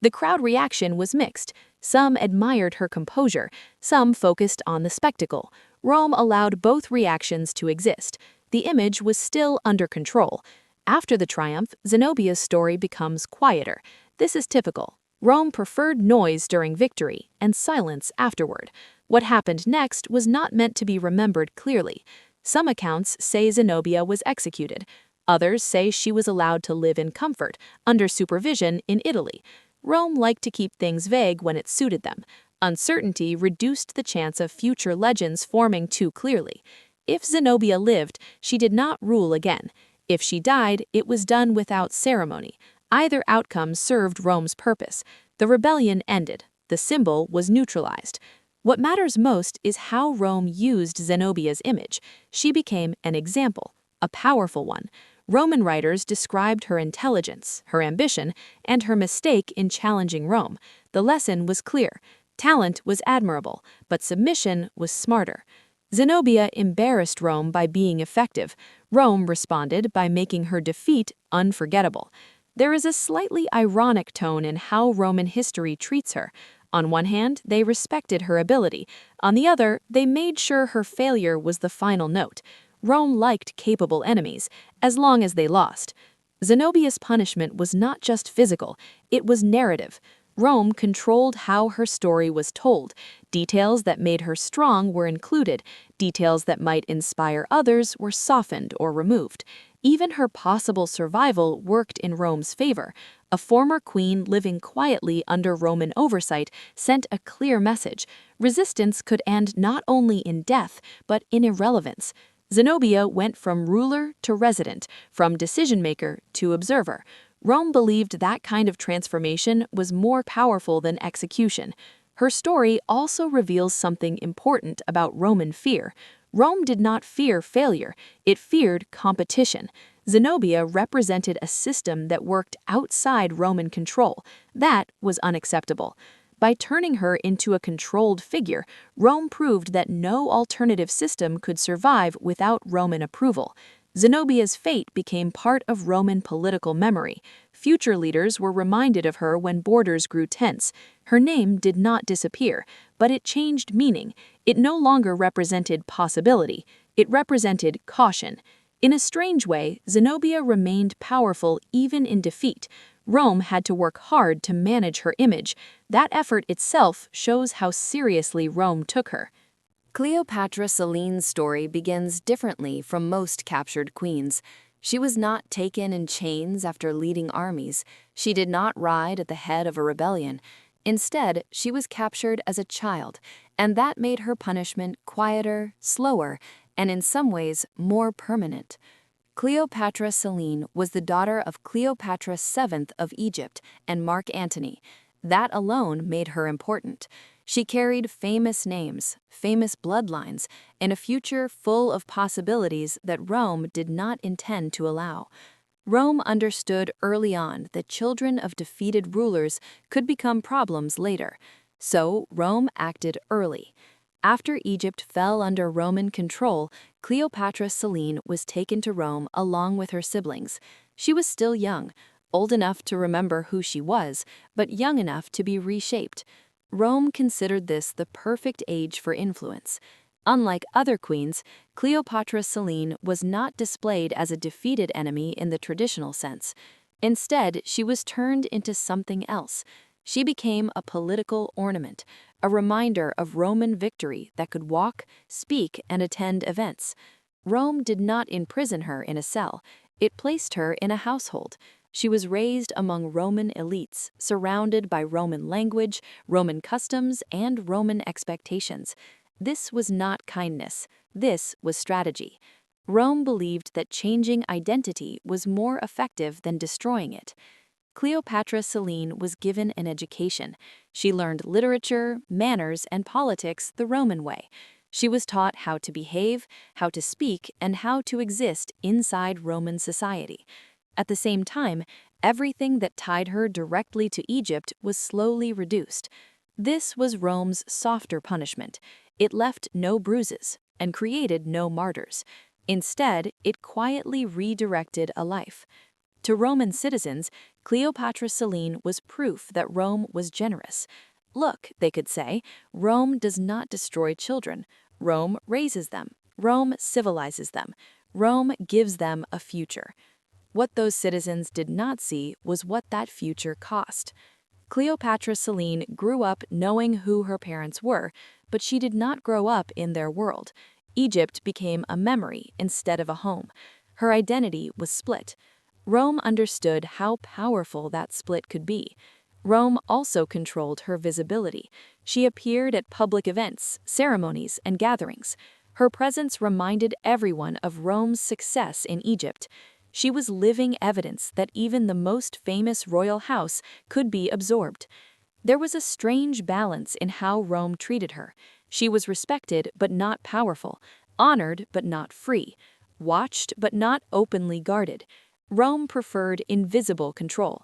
The crowd reaction was mixed. Some admired her composure, some focused on the spectacle. Rome allowed both reactions to exist. The image was still under control. After the triumph, Zenobia's story becomes quieter. This is typical. Rome preferred noise during victory and silence afterward. What happened next was not meant to be remembered clearly. Some accounts say Zenobia was executed. Others say she was allowed to live in comfort, under supervision in Italy. Rome liked to keep things vague when it suited them. Uncertainty reduced the chance of future legends forming too clearly. If Zenobia lived, she did not rule again. If she died, it was done without ceremony. Either outcome served Rome's purpose. The rebellion ended. The symbol was neutralized. What matters most is how Rome used Zenobia's image. She became an example, a powerful one. Roman writers described her intelligence, her ambition, and her mistake in challenging Rome. The lesson was clear. Talent was admirable, but submission was smarter. Zenobia embarrassed Rome by being effective. Rome responded by making her defeat unforgettable. There is a slightly ironic tone in how Roman history treats her. On one hand, they respected her ability. On the other, they made sure her failure was the final note. Rome liked capable enemies, as long as they lost. Zenobia's punishment was not just physical, it was narrative. Rome controlled how her story was told. Details that made her strong were included. Details that might inspire others were softened or removed. Even her possible survival worked in Rome's favor. A former queen living quietly under Roman oversight sent a clear message. Resistance could end not only in death, but in irrelevance. Zenobia went from ruler to resident, from decision-maker to observer. Rome believed that kind of transformation was more powerful than execution. Her story also reveals something important about Roman fear. Rome did not fear failure, it feared competition. Zenobia represented a system that worked outside Roman control. That was unacceptable. By turning her into a controlled figure, Rome proved that no alternative system could survive without Roman approval. Zenobia's fate became part of Roman political memory. Future leaders were reminded of her when borders grew tense. Her name did not disappear, but it changed meaning. It no longer represented possibility. It represented caution. In a strange way, Zenobia remained powerful even in defeat. Rome had to work hard to manage her image. That effort itself shows how seriously Rome took her. Cleopatra Selene's story begins differently from most captured queens. She was not taken in chains after leading armies. She did not ride at the head of a rebellion. Instead, she was captured as a child, and that made her punishment quieter, slower, and in some ways more permanent. Cleopatra Selene was the daughter of Cleopatra VII of Egypt and Mark Antony. That alone made her important. She carried famous names, famous bloodlines, and a future full of possibilities that Rome did not intend to allow. Rome understood early on that children of defeated rulers could become problems later, so Rome acted early. After Egypt fell under Roman control, Cleopatra Selene was taken to Rome along with her siblings. She was still young, old enough to remember who she was, but young enough to be reshaped. Rome considered this the perfect age for influence. Unlike other queens, Cleopatra Selene was not displayed as a defeated enemy in the traditional sense. Instead, she was turned into something else. She became a political ornament, a reminder of Roman victory that could walk, speak, and attend events. Rome did not imprison her in a cell. It placed her in a household. She was raised among Roman elites, surrounded by Roman language, Roman customs, and Roman expectations. This was not kindness. This was strategy. Rome believed that changing identity was more effective than destroying it. Cleopatra Selene was given an education. She learned literature, manners, and politics the Roman way. She was taught how to behave, how to speak, and how to exist inside Roman society. At the same time, everything that tied her directly to Egypt was slowly reduced. This was Rome's softer punishment. It left no bruises and created no martyrs. Instead, it quietly redirected a life. To Roman citizens, Cleopatra Selene was proof that Rome was generous. Look, they could say, Rome does not destroy children. Rome raises them. Rome civilizes them. Rome gives them a future. What those citizens did not see was what that future cost. Cleopatra Selene grew up knowing who her parents were, but she did not grow up in their world. Egypt became a memory instead of a home. Her identity was split. Rome understood how powerful that split could be. Rome also controlled her visibility. She appeared at public events, ceremonies, and gatherings. Her presence reminded everyone of Rome's success in Egypt. She was living evidence that even the most famous royal house could be absorbed. There was a strange balance in how Rome treated her. She was respected but not powerful, honored but not free, watched but not openly guarded. Rome preferred invisible control.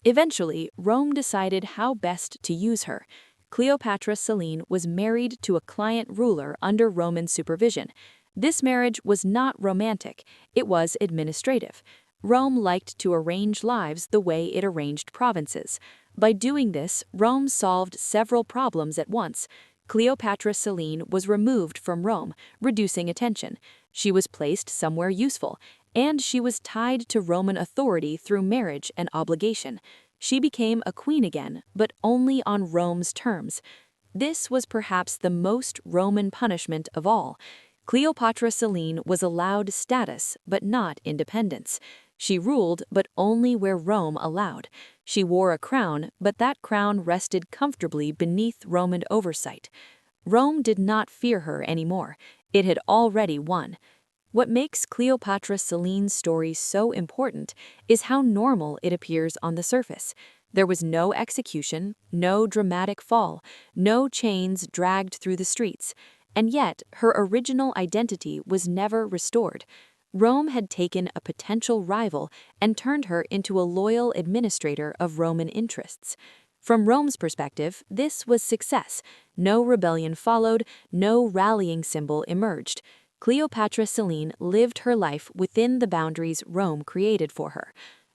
Eventually, Rome decided how best to use her. Cleopatra Selene was married to a client ruler under Roman supervision. This marriage was not romantic, it was administrative. Rome liked to arrange lives the way it arranged provinces. By doing this, Rome solved several problems at once. Cleopatra Selene was removed from Rome, reducing attention. She was placed somewhere useful, and she was tied to Roman authority through marriage and obligation. She became a queen again, but only on Rome's terms. This was perhaps the most Roman punishment of all. Cleopatra Selene was allowed status, but not independence. She ruled, but only where Rome allowed. She wore a crown, but that crown rested comfortably beneath Roman oversight. Rome did not fear her anymore. It had already won. What makes Cleopatra Selene's story so important is how normal it appears on the surface. There was no execution, no dramatic fall, no chains dragged through the streets. And yet, her original identity was never restored. Rome had taken a potential rival and turned her into a loyal administrator of Roman interests. From Rome's perspective, this was success. No rebellion followed, no rallying symbol emerged. Cleopatra Selene lived her life within the boundaries Rome created for her.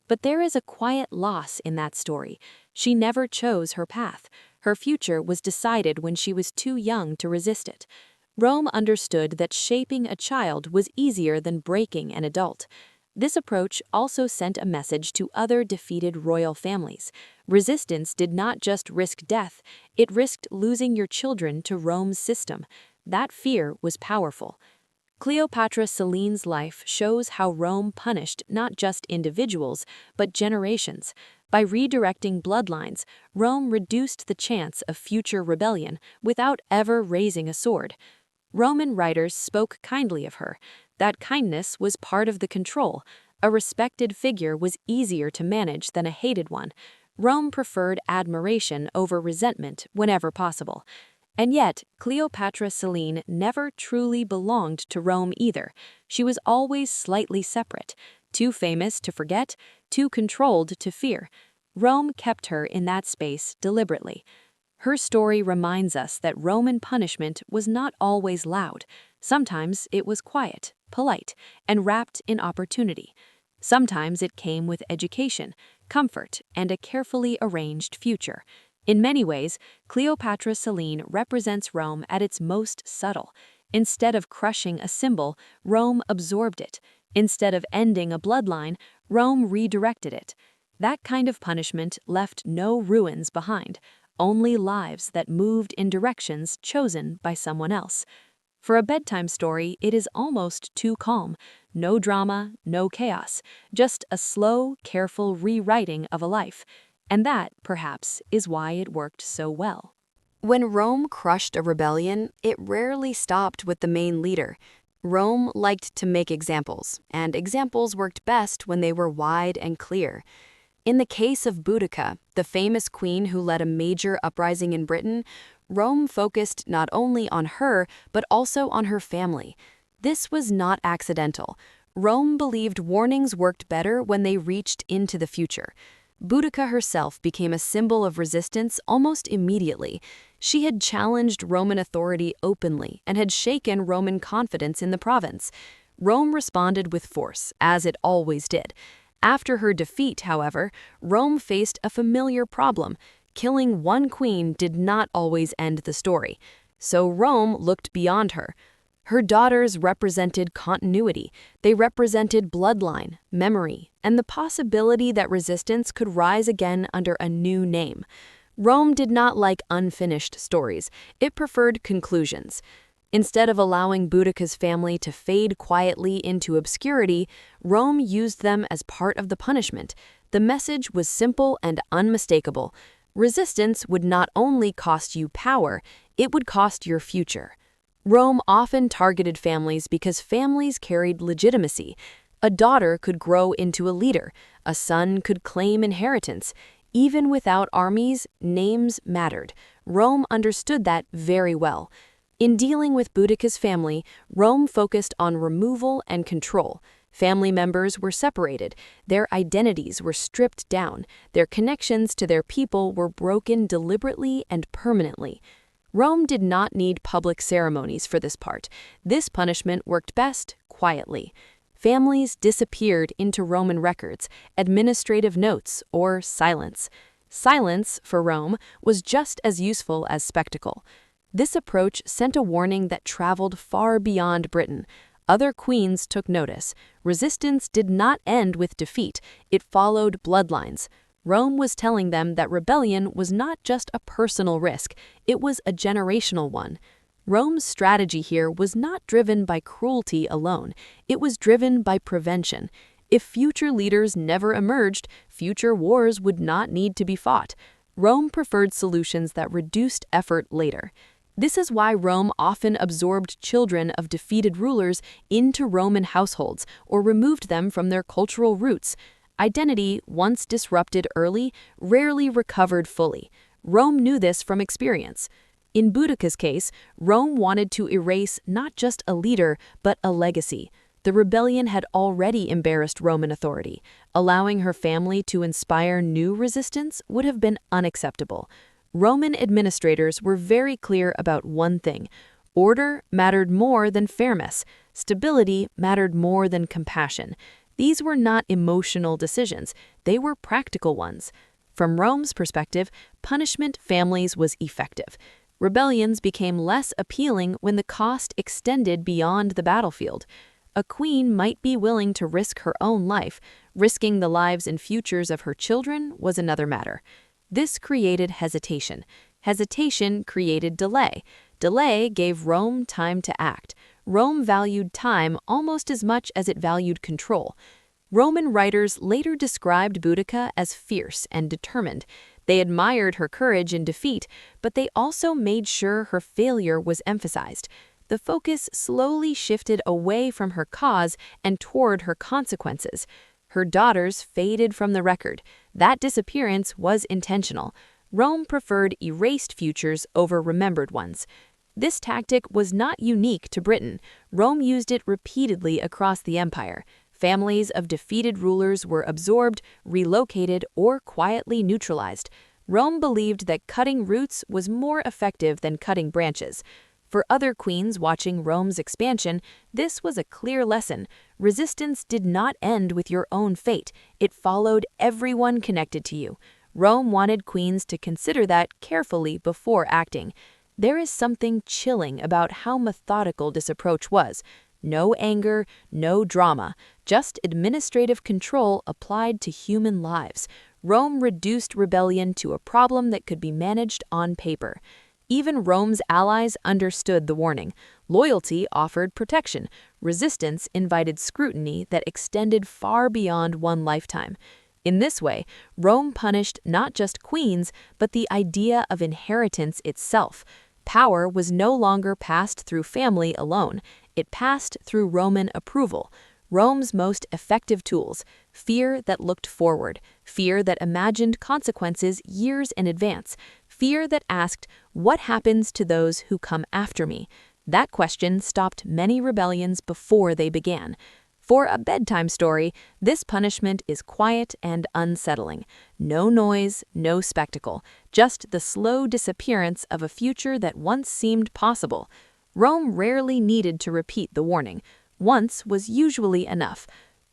But there is a quiet loss in that story. She never chose her path. Her future was decided when she was too young to resist it. Rome understood that shaping a child was easier than breaking an adult. This approach also sent a message to other defeated royal families. Resistance did not just risk death, it risked losing your children to Rome's system. That fear was powerful. Cleopatra Selene's life shows how Rome punished not just individuals, but generations. By redirecting bloodlines, Rome reduced the chance of future rebellion without ever raising a sword. Roman writers spoke kindly of her. That kindness was part of the control. A respected figure was easier to manage than a hated one. Rome preferred admiration over resentment whenever possible. And yet, Cleopatra Selene never truly belonged to Rome either. She was always slightly separate, too famous to forget, too controlled to fear. Rome kept her in that space deliberately. Her story reminds us that Roman punishment was not always loud. Sometimes it was quiet, polite, and wrapped in opportunity. Sometimes it came with education, comfort, and a carefully arranged future. In many ways, Cleopatra Selene represents Rome at its most subtle. Instead of crushing a symbol, Rome absorbed it. Instead of ending a bloodline, Rome redirected it. That kind of punishment left no ruins behind, only lives that moved in directions chosen by someone else. For a bedtime story, it is almost too calm. No drama, no chaos, just a slow, careful rewriting of a life. And that, perhaps, is why it worked so well. When Rome crushed a rebellion, it rarely stopped with the main leader. Rome liked to make examples, and examples worked best when they were wide and clear. In the case of Boudica, the famous queen who led a major uprising in Britain, Rome focused not only on her, but also on her family. This was not accidental. Rome believed warnings worked better when they reached into the future. Boudica herself became a symbol of resistance almost immediately. She had challenged Roman authority openly and had shaken Roman confidence in the province. Rome responded with force, as it always did. After her defeat, however, Rome faced a familiar problem. Killing one queen did not always end the story. So Rome looked beyond her. Her daughters represented continuity. They represented bloodline, memory, and the possibility that resistance could rise again under a new name. Rome did not like unfinished stories. It preferred conclusions. Instead of allowing Boudica's family to fade quietly into obscurity, Rome used them as part of the punishment. The message was simple and unmistakable. Resistance would not only cost you power, it would cost your future. Rome often targeted families because families carried legitimacy. A daughter could grow into a leader, a son could claim inheritance. Even without armies, names mattered. Rome understood that very well. In dealing with Boudicca's family, Rome focused on removal and control. Family members were separated, their identities were stripped down, their connections to their people were broken deliberately and permanently. Rome did not need public ceremonies for this part. This punishment worked best quietly. Families disappeared into Roman records, administrative notes, or silence. Silence, for Rome, was just as useful as spectacle. This approach sent a warning that traveled far beyond Britain. Other queens took notice. Resistance did not end with defeat, it followed bloodlines. Rome was telling them that rebellion was not just a personal risk, it was a generational one. Rome's strategy here was not driven by cruelty alone, it was driven by prevention. If future leaders never emerged, future wars would not need to be fought. Rome preferred solutions that reduced effort later. This is why Rome often absorbed children of defeated rulers into Roman households or removed them from their cultural roots. Identity, once disrupted early, rarely recovered fully. Rome knew this from experience. In Boudicca's case, Rome wanted to erase not just a leader, but a legacy. The rebellion had already embarrassed Roman authority. Allowing her family to inspire new resistance would have been unacceptable. Roman administrators were very clear about one thing: order mattered more than fairness, stability mattered more than compassion. These were not emotional decisions, they were practical ones. From Rome's perspective, punishment families was effective. Rebellions became less appealing when the cost extended beyond the battlefield. A queen might be willing to risk her own life, risking the lives and futures of her children was another matter. This created hesitation. Hesitation created delay. Delay gave Rome time to act. Rome valued time almost as much as it valued control. Roman writers later described Boudica as fierce and determined. They admired her courage in defeat, but they also made sure her failure was emphasized. The focus slowly shifted away from her cause and toward her consequences. Her daughters faded from the record. That disappearance was intentional. Rome preferred erased futures over remembered ones. This tactic was not unique to Britain. Rome used it repeatedly across the empire. Families of defeated rulers were absorbed, relocated, or quietly neutralized. Rome believed that cutting roots was more effective than cutting branches. For other queens watching Rome's expansion, this was a clear lesson. Resistance did not end with your own fate. It followed everyone connected to you. Rome wanted queens to consider that carefully before acting. There is something chilling about how methodical this approach was. No anger, no drama, just administrative control applied to human lives. Rome reduced rebellion to a problem that could be managed on paper. Even Rome's allies understood the warning. Loyalty offered protection. Resistance invited scrutiny that extended far beyond one lifetime. In this way, Rome punished not just queens, but the idea of inheritance itself. Power was no longer passed through family alone. It passed through Roman approval. Rome's most effective tools: fear that looked forward, fear that imagined consequences years in advance, fear that asked, "What happens to those who come after me?" That question stopped many rebellions before they began. For a bedtime story, this punishment is quiet and unsettling. No noise, no spectacle, just the slow disappearance of a future that once seemed possible. Rome rarely needed to repeat the warning. Once was usually enough.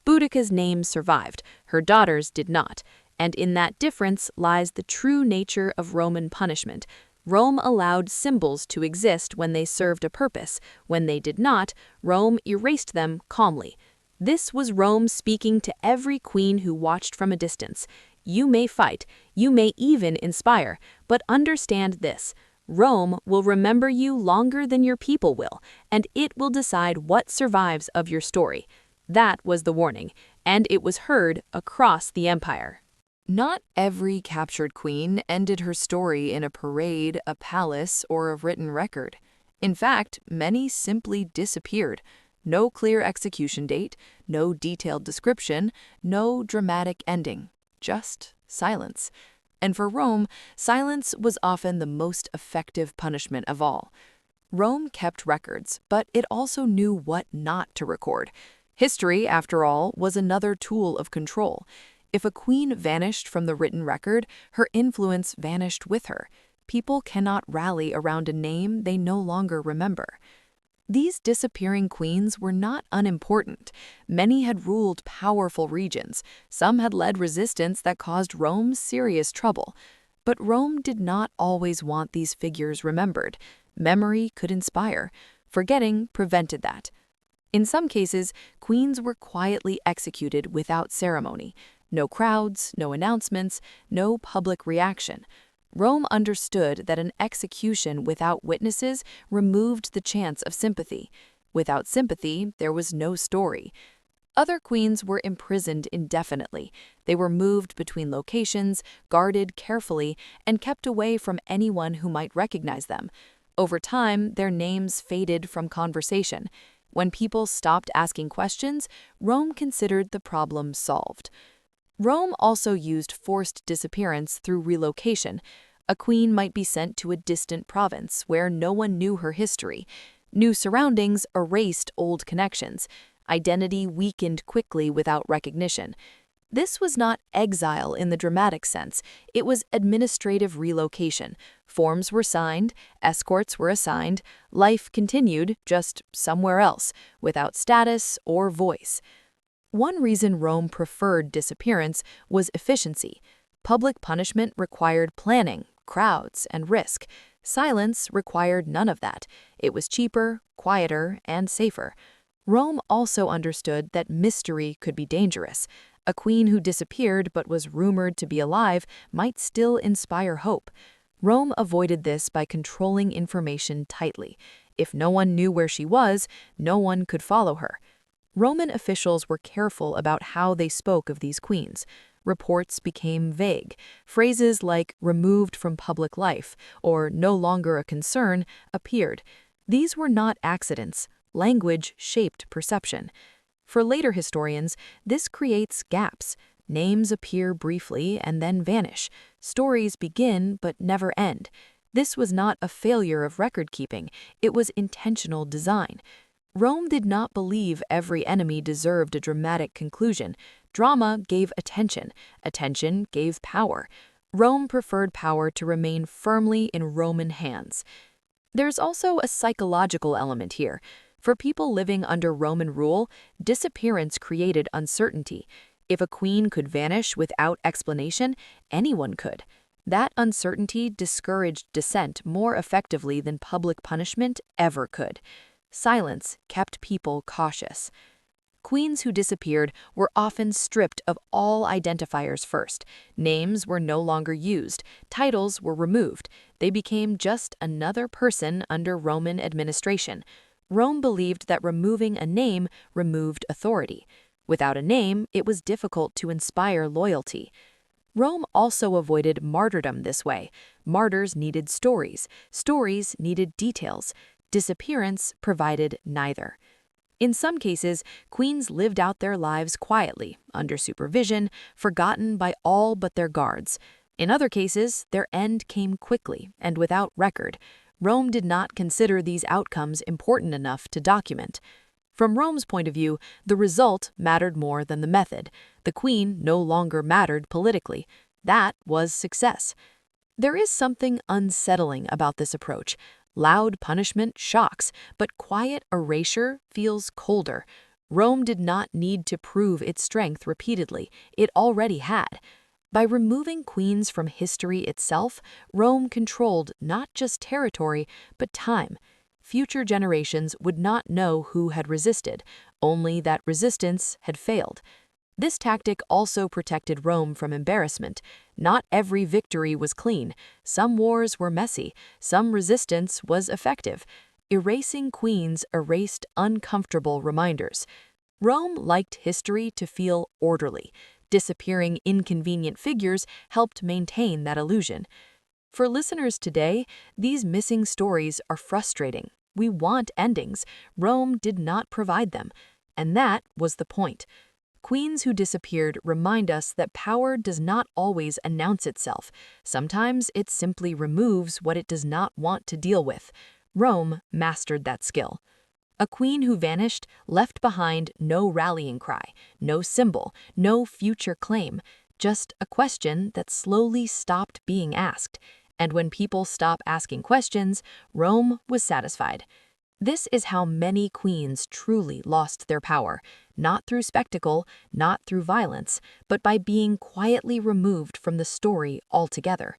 Boudica's name survived, her daughters did not. And in that difference lies the true nature of Roman punishment. Rome allowed symbols to exist when they served a purpose. When they did not, Rome erased them calmly. This was Rome speaking to every queen who watched from a distance. You may fight, you may even inspire, but understand this: Rome will remember you longer than your people will, and it will decide what survives of your story. That was the warning, and it was heard across the empire. Not every captured queen ended her story in a parade, a palace, or a written record. In fact, many simply disappeared. No clear execution date, no detailed description, no dramatic ending. Just silence. And for Rome, silence was often the most effective punishment of all. Rome kept records, but it also knew what not to record. History, after all, was another tool of control. If a queen vanished from the written record, her influence vanished with her. People cannot rally around a name they no longer remember. These disappearing queens were not unimportant. Many had ruled powerful regions. Some had led resistance that caused Rome serious trouble. But Rome did not always want these figures remembered. Memory could inspire. Forgetting prevented that. In some cases, queens were quietly executed without ceremony. No crowds, no announcements, no public reaction. Rome understood that an execution without witnesses removed the chance of sympathy. Without sympathy, there was no story. Other queens were imprisoned indefinitely. They were moved between locations, guarded carefully, and kept away from anyone who might recognize them. Over time, their names faded from conversation. When people stopped asking questions, Rome considered the problem solved. Rome also used forced disappearance through relocation. A queen might be sent to a distant province where no one knew her history. New surroundings erased old connections. Identity weakened quickly without recognition. This was not exile in the dramatic sense. It was administrative relocation. Forms were signed, escorts were assigned, life continued, just somewhere else, without status or voice. One reason Rome preferred disappearance was efficiency. Public punishment required planning, crowds, and risk. Silence required none of that. It was cheaper, quieter, and safer. Rome also understood that mystery could be dangerous. A queen who disappeared but was rumored to be alive might still inspire hope. Rome avoided this by controlling information tightly. If no one knew where she was, no one could follow her. Roman officials were careful about how they spoke of these queens. Reports became vague. Phrases like removed from public life or no longer a concern appeared. These were not accidents. Language shaped perception. For later historians, this creates gaps. Names appear briefly and then vanish. Stories begin but never end. This was not a failure of record-keeping. It was intentional design. Rome did not believe every enemy deserved a dramatic conclusion. Drama gave attention. Attention gave power. Rome preferred power to remain firmly in Roman hands. There's also a psychological element here. For people living under Roman rule, disappearance created uncertainty. If a queen could vanish without explanation, anyone could. That uncertainty discouraged dissent more effectively than public punishment ever could. Silence kept people cautious. Queens who disappeared were often stripped of all identifiers first. Names were no longer used. Titles were removed. They became just another person under Roman administration. Rome believed that removing a name removed authority. Without a name, it was difficult to inspire loyalty. Rome also avoided martyrdom this way. Martyrs needed stories. Stories needed details. Disappearance provided neither. In some cases, queens lived out their lives quietly, under supervision, forgotten by all but their guards. In other cases, their end came quickly and without record. Rome did not consider these outcomes important enough to document. From Rome's point of view, the result mattered more than the method. The queen no longer mattered politically. That was success. There is something unsettling about this approach. Loud punishment shocks, but quiet erasure feels colder. Rome did not need to prove its strength repeatedly. It already had. By removing queens from history itself, Rome controlled not just territory, but time. Future generations would not know who had resisted, only that resistance had failed. This tactic also protected Rome from embarrassment. Not every victory was clean. Some wars were messy. Some resistance was effective. Erasing queens erased uncomfortable reminders. Rome liked history to feel orderly. Disappearing inconvenient figures helped maintain that illusion. For listeners today, these missing stories are frustrating. We want endings. Rome did not provide them. And that was the point. Queens who disappeared remind us that power does not always announce itself. Sometimes it simply removes what it does not want to deal with. Rome mastered that skill. A queen who vanished left behind no rallying cry, no symbol, no future claim, just a question that slowly stopped being asked. And when people stopped asking questions, Rome was satisfied. This is how many queens truly lost their power, not through spectacle, not through violence, but by being quietly removed from the story altogether.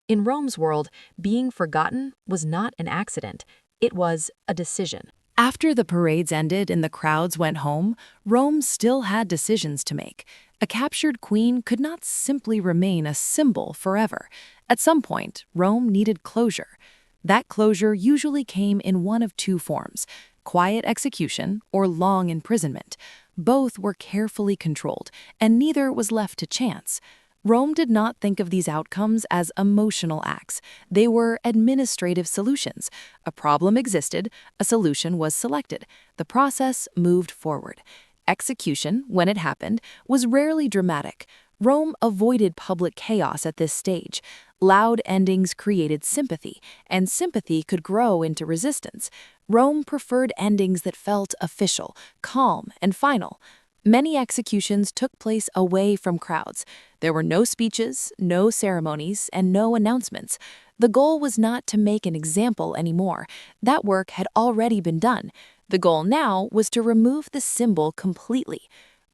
In Rome's world, being forgotten was not an accident, it was a decision. After the parades ended and the crowds went home, Rome still had decisions to make. A captured queen could not simply remain a symbol forever. At some point, Rome needed closure. That closure usually came in one of two forms: quiet execution or long imprisonment. Both were carefully controlled, and neither was left to chance. Rome did not think of these outcomes as emotional acts. They were administrative solutions. A problem existed, a solution was selected. The process moved forward. Execution, when it happened, was rarely dramatic. Rome avoided public chaos at this stage. Loud endings created sympathy, and sympathy could grow into resistance. Rome preferred endings that felt official, calm, and final. Many executions took place away from crowds. There were no speeches, no ceremonies, and no announcements. The goal was not to make an example anymore. That work had already been done. The goal now was to remove the symbol completely.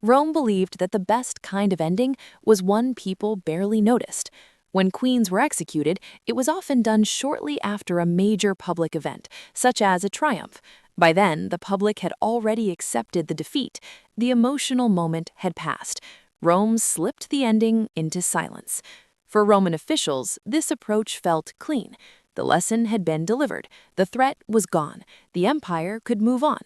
Rome believed that the best kind of ending was one people barely noticed. When queens were executed, it was often done shortly after a major public event, such as a triumph. By then, the public had already accepted the defeat. The emotional moment had passed. Rome slipped the ending into silence. For Roman officials, this approach felt clean. The lesson had been delivered. The threat was gone. The empire could move on.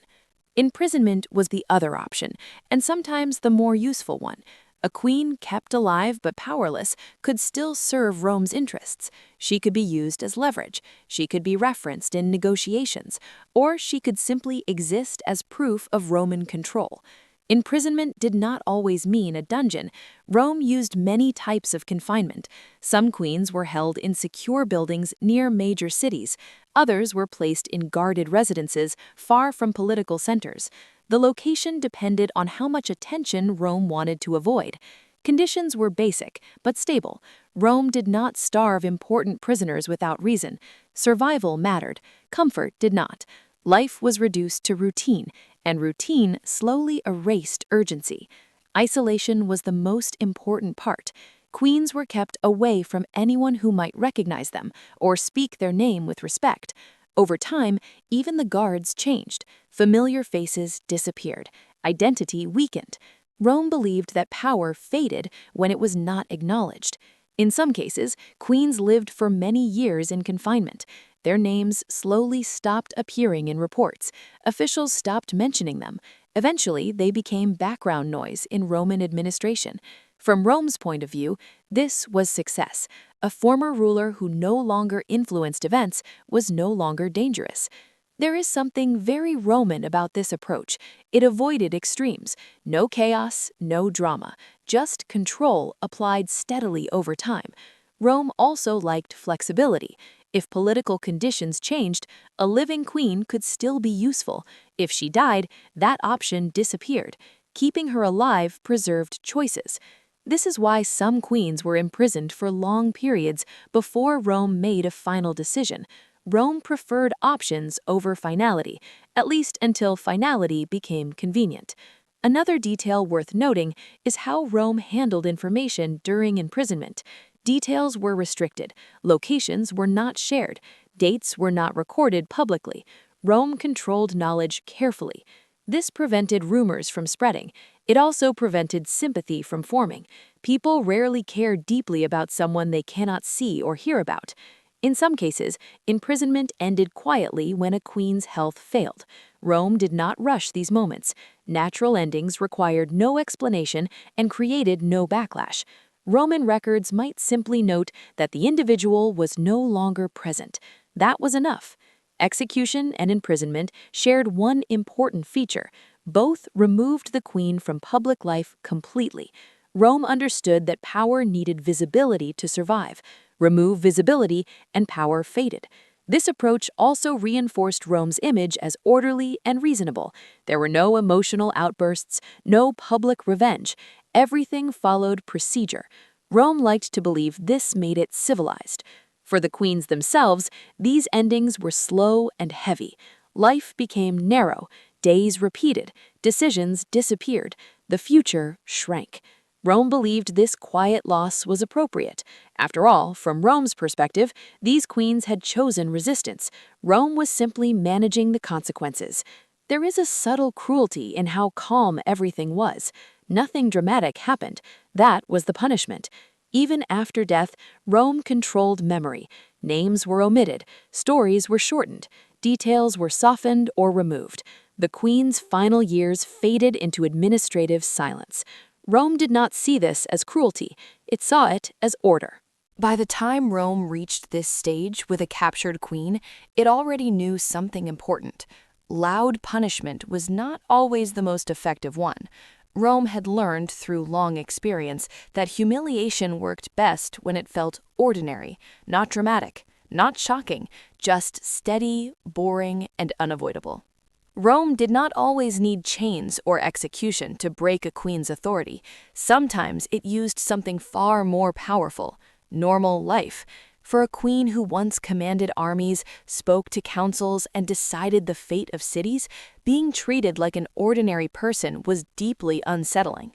Imprisonment was the other option, and sometimes the more useful one. A queen kept alive but powerless could still serve Rome's interests. She could be used as leverage, she could be referenced in negotiations, or she could simply exist as proof of Roman control. Imprisonment did not always mean a dungeon. Rome used many types of confinement. Some queens were held in secure buildings near major cities. Others were placed in guarded residences far from political centers. The location depended on how much attention Rome wanted to avoid. Conditions were basic, but stable. Rome did not starve important prisoners without reason. Survival mattered. Comfort did not. Life was reduced to routine, and routine slowly erased urgency. Isolation was the most important part. Queens were kept away from anyone who might recognize them or speak their name with respect. Over time, even the guards changed. Familiar faces disappeared. Identity weakened. Rome believed that power faded when it was not acknowledged. In some cases, queens lived for many years in confinement. Their names slowly stopped appearing in reports. Officials stopped mentioning them. Eventually, they became background noise in Roman administration. From Rome's point of view, this was success. A former ruler who no longer influenced events was no longer dangerous. There is something very Roman about this approach. It avoided extremes. No chaos, no drama, just control applied steadily over time. Rome also liked flexibility. If political conditions changed, a living queen could still be useful. If she died, that option disappeared. Keeping her alive preserved choices. This is why some queens were imprisoned for long periods before Rome made a final decision. Rome preferred options over finality, at least until finality became convenient. Another detail worth noting is how Rome handled information during imprisonment. Details were restricted, locations were not shared, dates were not recorded publicly. Rome controlled knowledge carefully. This prevented rumors from spreading. It also prevented sympathy from forming. People rarely care deeply about someone they cannot see or hear about. In some cases, imprisonment ended quietly when a queen's health failed. Rome did not rush these moments. Natural endings required no explanation and created no backlash. Roman records might simply note that the individual was no longer present. That was enough. Execution and imprisonment shared one important feature. Both removed the queen from public life completely. Rome understood that power needed visibility to survive. Remove visibility, and power faded. This approach also reinforced Rome's image as orderly and reasonable. There were no emotional outbursts, no public revenge. Everything followed procedure. Rome liked to believe this made it civilized. For the queens themselves, these endings were slow and heavy. Life became narrow, days repeated, decisions disappeared, the future shrank. Rome believed this quiet loss was appropriate. After all, from Rome's perspective, these queens had chosen resistance. Rome was simply managing the consequences. There is a subtle cruelty in how calm everything was. Nothing dramatic happened. That was the punishment. Even after death, Rome controlled memory. Names were omitted, stories were shortened, details were softened or removed. The queen's final years faded into administrative silence. Rome did not see this as cruelty, it saw it as order. By the time Rome reached this stage with a captured queen, it already knew something important. Loud punishment was not always the most effective one. Rome had learned through long experience that humiliation worked best when it felt ordinary, not dramatic, not shocking, just steady, boring, and unavoidable. Rome did not always need chains or execution to break a queen's authority. Sometimes it used something far more powerful: normal life. For a queen who once commanded armies, spoke to councils, and decided the fate of cities, being treated like an ordinary person was deeply unsettling.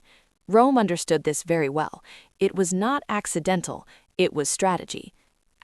Rome understood this very well. It was not accidental, it was strategy.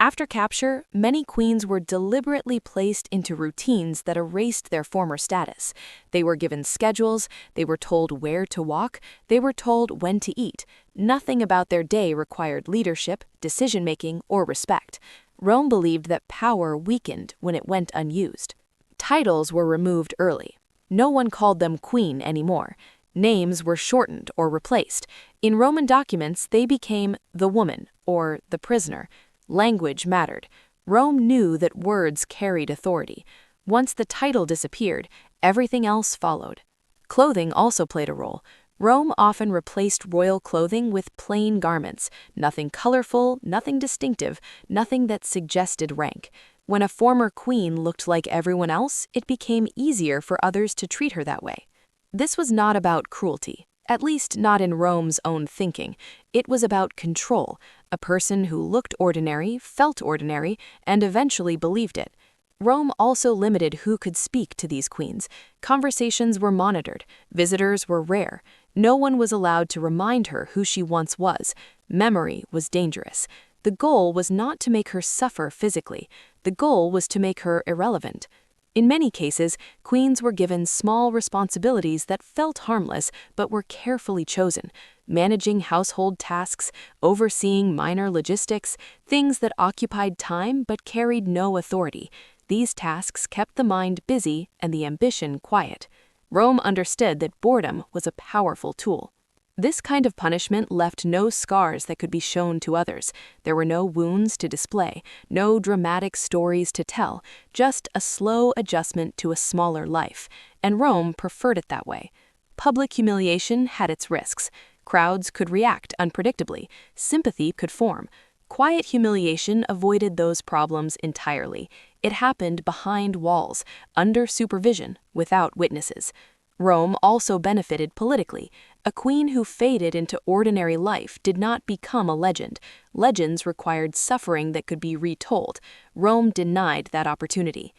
After capture, many queens were deliberately placed into routines that erased their former status. They were given schedules, they were told where to walk, they were told when to eat. Nothing about their day required leadership, decision-making, or respect. Rome believed that power weakened when it went unused. Titles were removed early. No one called them queen anymore. Names were shortened or replaced. In Roman documents, they became the woman or the prisoner. Language mattered. Rome knew that words carried authority. Once the title disappeared, everything else followed. Clothing also played a role. Rome often replaced royal clothing with plain garments, nothing colorful, nothing distinctive, nothing that suggested rank. When a former queen looked like everyone else, it became easier for others to treat her that way. This was not about cruelty. At least not in Rome's own thinking. It was about control, a person who looked ordinary, felt ordinary, and eventually believed it. Rome also limited who could speak to these queens. Conversations were monitored, visitors were rare. No one was allowed to remind her who she once was. Memory was dangerous. The goal was not to make her suffer physically. The goal was to make her irrelevant. In many cases, queens were given small responsibilities that felt harmless but were carefully chosen: managing household tasks, overseeing minor logistics, things that occupied time but carried no authority. These tasks kept the mind busy and the ambition quiet. Rome understood that boredom was a powerful tool. This kind of punishment left no scars that could be shown to others. There were no wounds to display, no dramatic stories to tell, just a slow adjustment to a smaller life. And Rome preferred it that way. Public humiliation had its risks. Crowds could react unpredictably. Sympathy could form. Quiet humiliation avoided those problems entirely. It happened behind walls, under supervision, without witnesses. Rome also benefited politically. A queen who faded into ordinary life did not become a legend. Legends required suffering that could be retold. Rome denied that opportunity.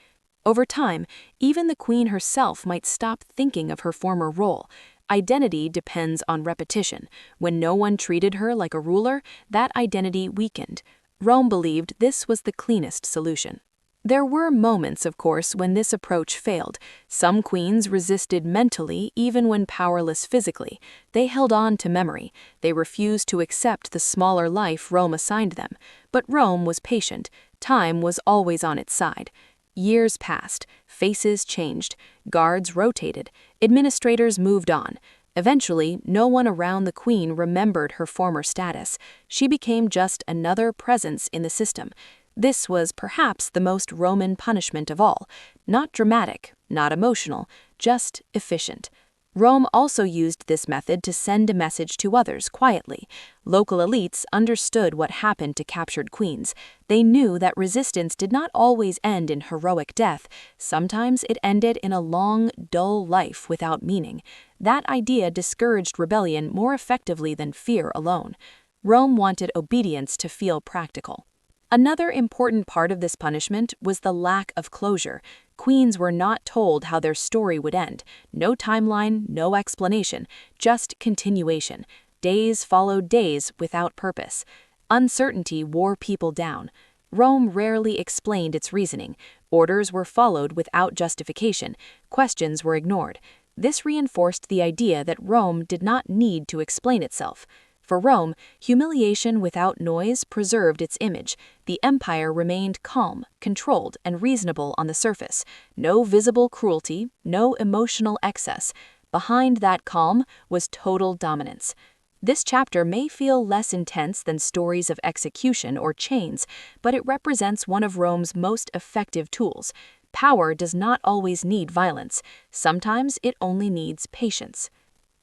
Over time, even the queen herself might stop thinking of her former role. Identity depends on repetition. When no one treated her like a ruler, that identity weakened. Rome believed this was the cleanest solution. There were moments, of course, when this approach failed. Some queens resisted mentally even when powerless physically. They held on to memory. They refused to accept the smaller life Rome assigned them. But Rome was patient. Time was always on its side. Years passed, faces changed, guards rotated, administrators moved on. Eventually, no one around the queen remembered her former status. She became just another presence in the system. This was perhaps the most Roman punishment of all. Not dramatic, not emotional, just efficient. Rome also used this method to send a message to others quietly. Local elites understood what happened to captured queens. They knew that resistance did not always end in heroic death. Sometimes it ended in a long, dull life without meaning. That idea discouraged rebellion more effectively than fear alone. Rome wanted obedience to feel practical. Another important part of this punishment was the lack of closure. Queens were not told how their story would end. No timeline, no explanation, just continuation. Days followed days without purpose. Uncertainty wore people down. Rome rarely explained its reasoning. Orders were followed without justification. Questions were ignored. This reinforced the idea that Rome did not need to explain itself. For Rome, humiliation without noise preserved its image. The empire remained calm, controlled, and reasonable on the surface. No visible cruelty, no emotional excess. Behind that calm was total dominance. This chapter may feel less intense than stories of execution or chains, but it represents one of Rome's most effective tools. Power does not always need violence. Sometimes it only needs patience.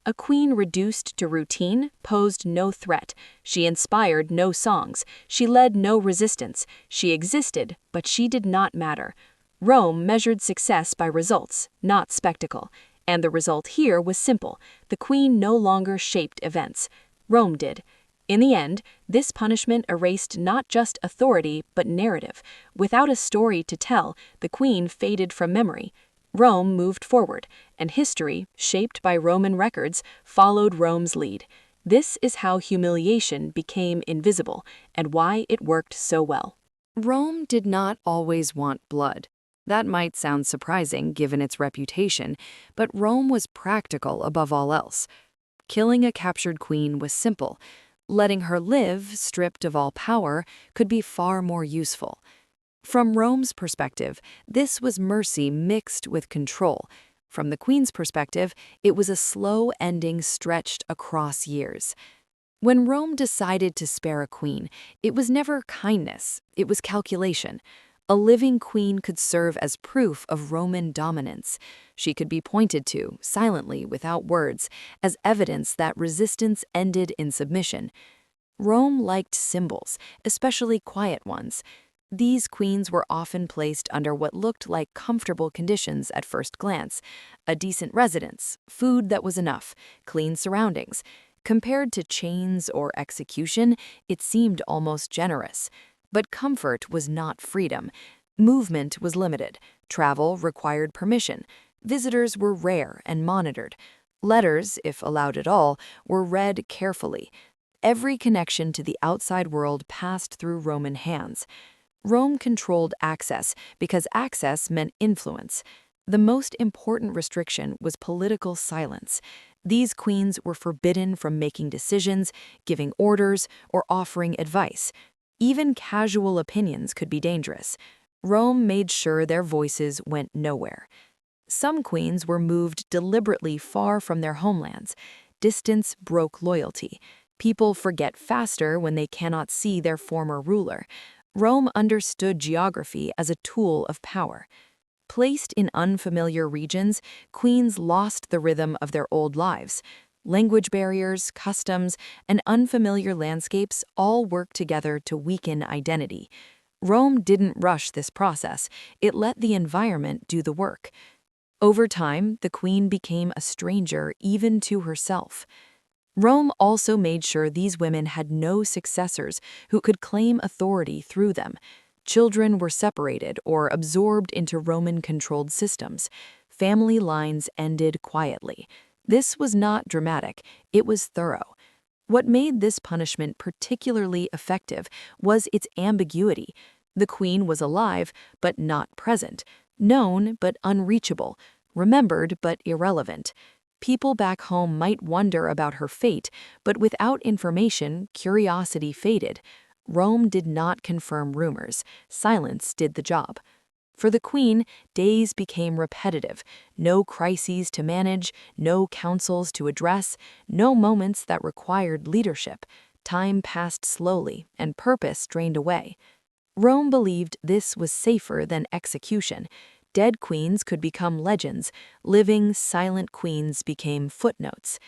A queen reduced to routine posed no threat. She inspired no songs. She led no resistance. She existed, but she did not matter. Rome measured success by results, not spectacle. And the result here was simple. The queen no longer shaped events. Rome did. In the end, this punishment erased not just authority, but narrative. Without a story to tell, the queen faded from memory. Rome moved forward, and history, shaped by Roman records, followed Rome's lead. This is how humiliation became invisible, and why it worked so well. Rome did not always want blood. That might sound surprising given its reputation, but Rome was practical above all else. Killing a captured queen was simple. Letting her live, stripped of all power, could be far more useful. From Rome's perspective, this was mercy mixed with control. From the queen's perspective, it was a slow ending stretched across years. When Rome decided to spare a queen, it was never kindness, it was calculation. A living queen could serve as proof of Roman dominance. She could be pointed to, silently, without words, as evidence that resistance ended in submission. Rome liked symbols, especially quiet ones. These queens were often placed under what looked like comfortable conditions at first glance: a decent residence, food that was enough, clean surroundings. Compared to chains or execution, it seemed almost generous. But comfort was not freedom. Movement was limited. Travel required permission. Visitors were rare and monitored. Letters, if allowed at all, were read carefully. Every connection to the outside world passed through Roman hands. Rome controlled access because access meant influence. The most important restriction was political silence. These queens were forbidden from making decisions, giving orders, or offering advice. Even casual opinions could be dangerous. Rome made sure their voices went nowhere. Some queens were moved deliberately far from their homelands. Distance broke loyalty. People forget faster when they cannot see their former ruler. Rome understood geography as a tool of power. Placed in unfamiliar regions, queens lost the rhythm of their old lives. Language barriers, customs, and unfamiliar landscapes all worked together to weaken identity. Rome didn't rush this process. It let the environment do the work. Over time, the queen became a stranger even to herself. Rome also made sure these women had no successors who could claim authority through them. Children were separated or absorbed into Roman-controlled systems. Family lines ended quietly. This was not dramatic, it was thorough. What made this punishment particularly effective was its ambiguity. The queen was alive, but not present, known but unreachable, remembered but irrelevant. People back home might wonder about her fate, but without information, curiosity faded. Rome did not confirm rumors. Silence did the job. For the queen, days became repetitive. No crises to manage, no councils to address, no moments that required leadership. Time passed slowly, and purpose drained away. Rome believed this was safer than execution. Dead queens could become legends. Living, silent queens became footnotes.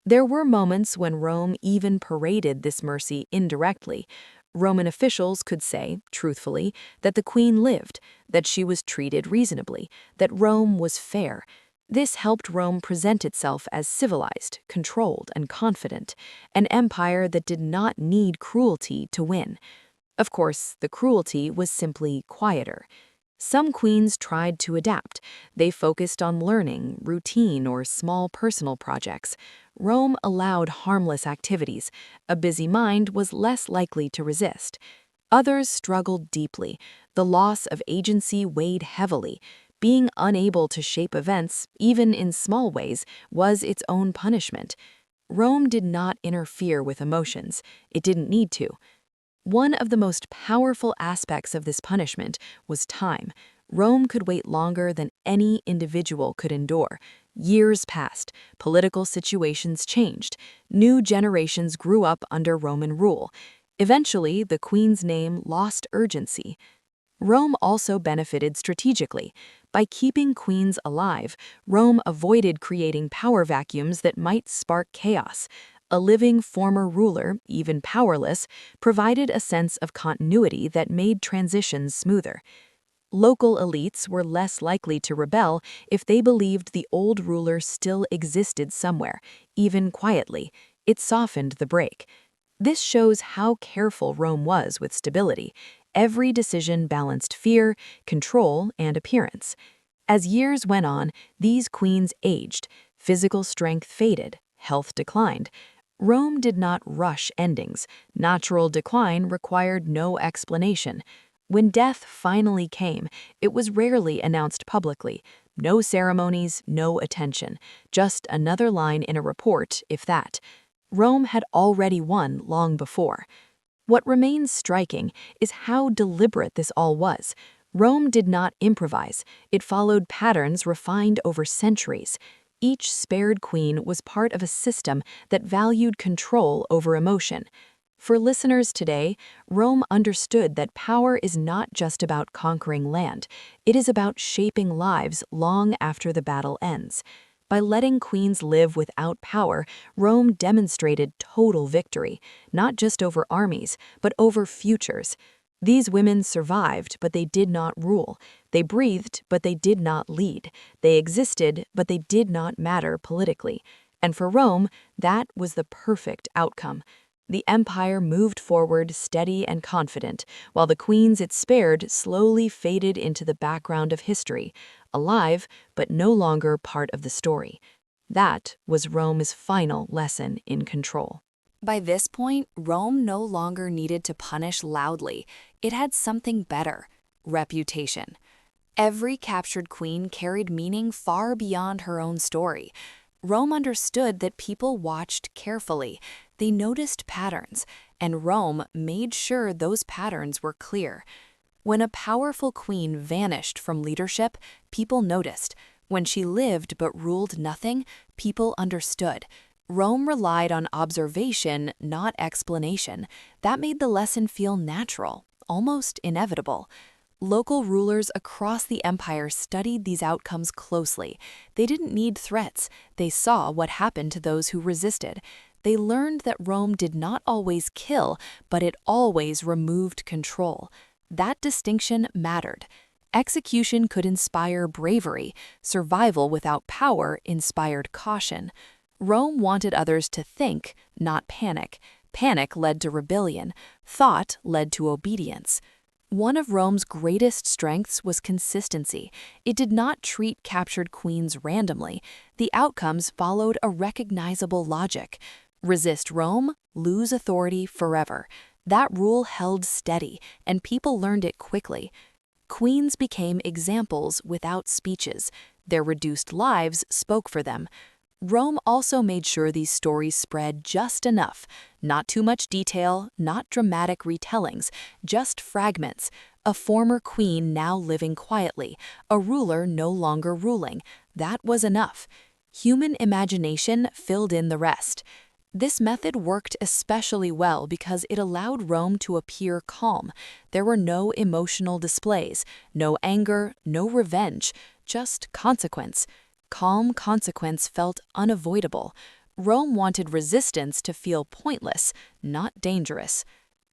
There were moments when Rome even paraded this mercy indirectly. Roman officials could say, truthfully, that the queen lived, that she was treated reasonably, that Rome was fair. This helped Rome present itself as civilized, controlled, and confident, an empire that did not need cruelty to win. Of course, the cruelty was simply quieter. Some queens tried to adapt. They focused on learning, routine, or small personal projects. Rome allowed harmless activities. A busy mind was less likely to resist. Others struggled deeply. The loss of agency weighed heavily. Being unable to shape events, even in small ways, was its own punishment. Rome did not interfere with emotions. It didn't need to. One of the most powerful aspects of this punishment was time. Rome could wait longer than any individual could endure. Years passed, political situations changed, new generations grew up under Roman rule. Eventually, the queen's name lost urgency. Rome also benefited strategically. By keeping queens alive, Rome avoided creating power vacuums that might spark chaos. A living former ruler, even powerless, provided a sense of continuity that made transitions smoother. Local elites were less likely to rebel if they believed the old ruler still existed somewhere, even quietly. It softened the break. This shows how careful Rome was with stability. Every decision balanced fear, control, and appearance. As years went on, these queens aged. Physical strength faded, health declined. Rome did not rush endings. Natural decline required no explanation. When death finally came, it was rarely announced publicly. No ceremonies, no attention. Just another line in a report, if that. Rome had already won long before. What remains striking is how deliberate this all was. Rome did not improvise. It followed patterns refined over centuries. Each spared queen was part of a system that valued control over emotion. For listeners today, Rome understood that power is not just about conquering land. It is about shaping lives long after the battle ends. By letting queens live without power, Rome demonstrated total victory, not just over armies, but over futures. These women survived, but they did not rule. They breathed, but they did not lead. They existed, but they did not matter politically. And for Rome, that was the perfect outcome. The empire moved forward steady and confident, while the queens it spared slowly faded into the background of history, alive but no longer part of the story. That was Rome's final lesson in control. By this point, Rome no longer needed to punish loudly. It had something better: reputation. Every captured queen carried meaning far beyond her own story. Rome understood that people watched carefully. They noticed patterns, and Rome made sure those patterns were clear. When a powerful queen vanished from leadership, people noticed. When she lived but ruled nothing, people understood. Rome relied on observation, not explanation. That made the lesson feel natural, almost inevitable. Local rulers across the empire studied these outcomes closely. They didn't need threats. They saw what happened to those who resisted. They learned that Rome did not always kill, but it always removed control. That distinction mattered. Execution could inspire bravery. Survival without power inspired caution. Rome wanted others to think, not panic. Panic led to rebellion. Thought led to obedience. One of Rome's greatest strengths was consistency. It did not treat captured queens randomly. The outcomes followed a recognizable logic. Resist Rome, lose authority forever. That rule held steady, and people learned it quickly. Queens became examples without speeches. Their reduced lives spoke for them. Rome also made sure these stories spread just enough. Not too much detail, not dramatic retellings, just fragments. A former queen now living quietly, a ruler no longer ruling. That was enough. Human imagination filled in the rest. This method worked especially well because it allowed Rome to appear calm. There were no emotional displays, no anger, no revenge, just consequence. Calm consequence felt unavoidable. Rome wanted resistance to feel pointless, not dangerous.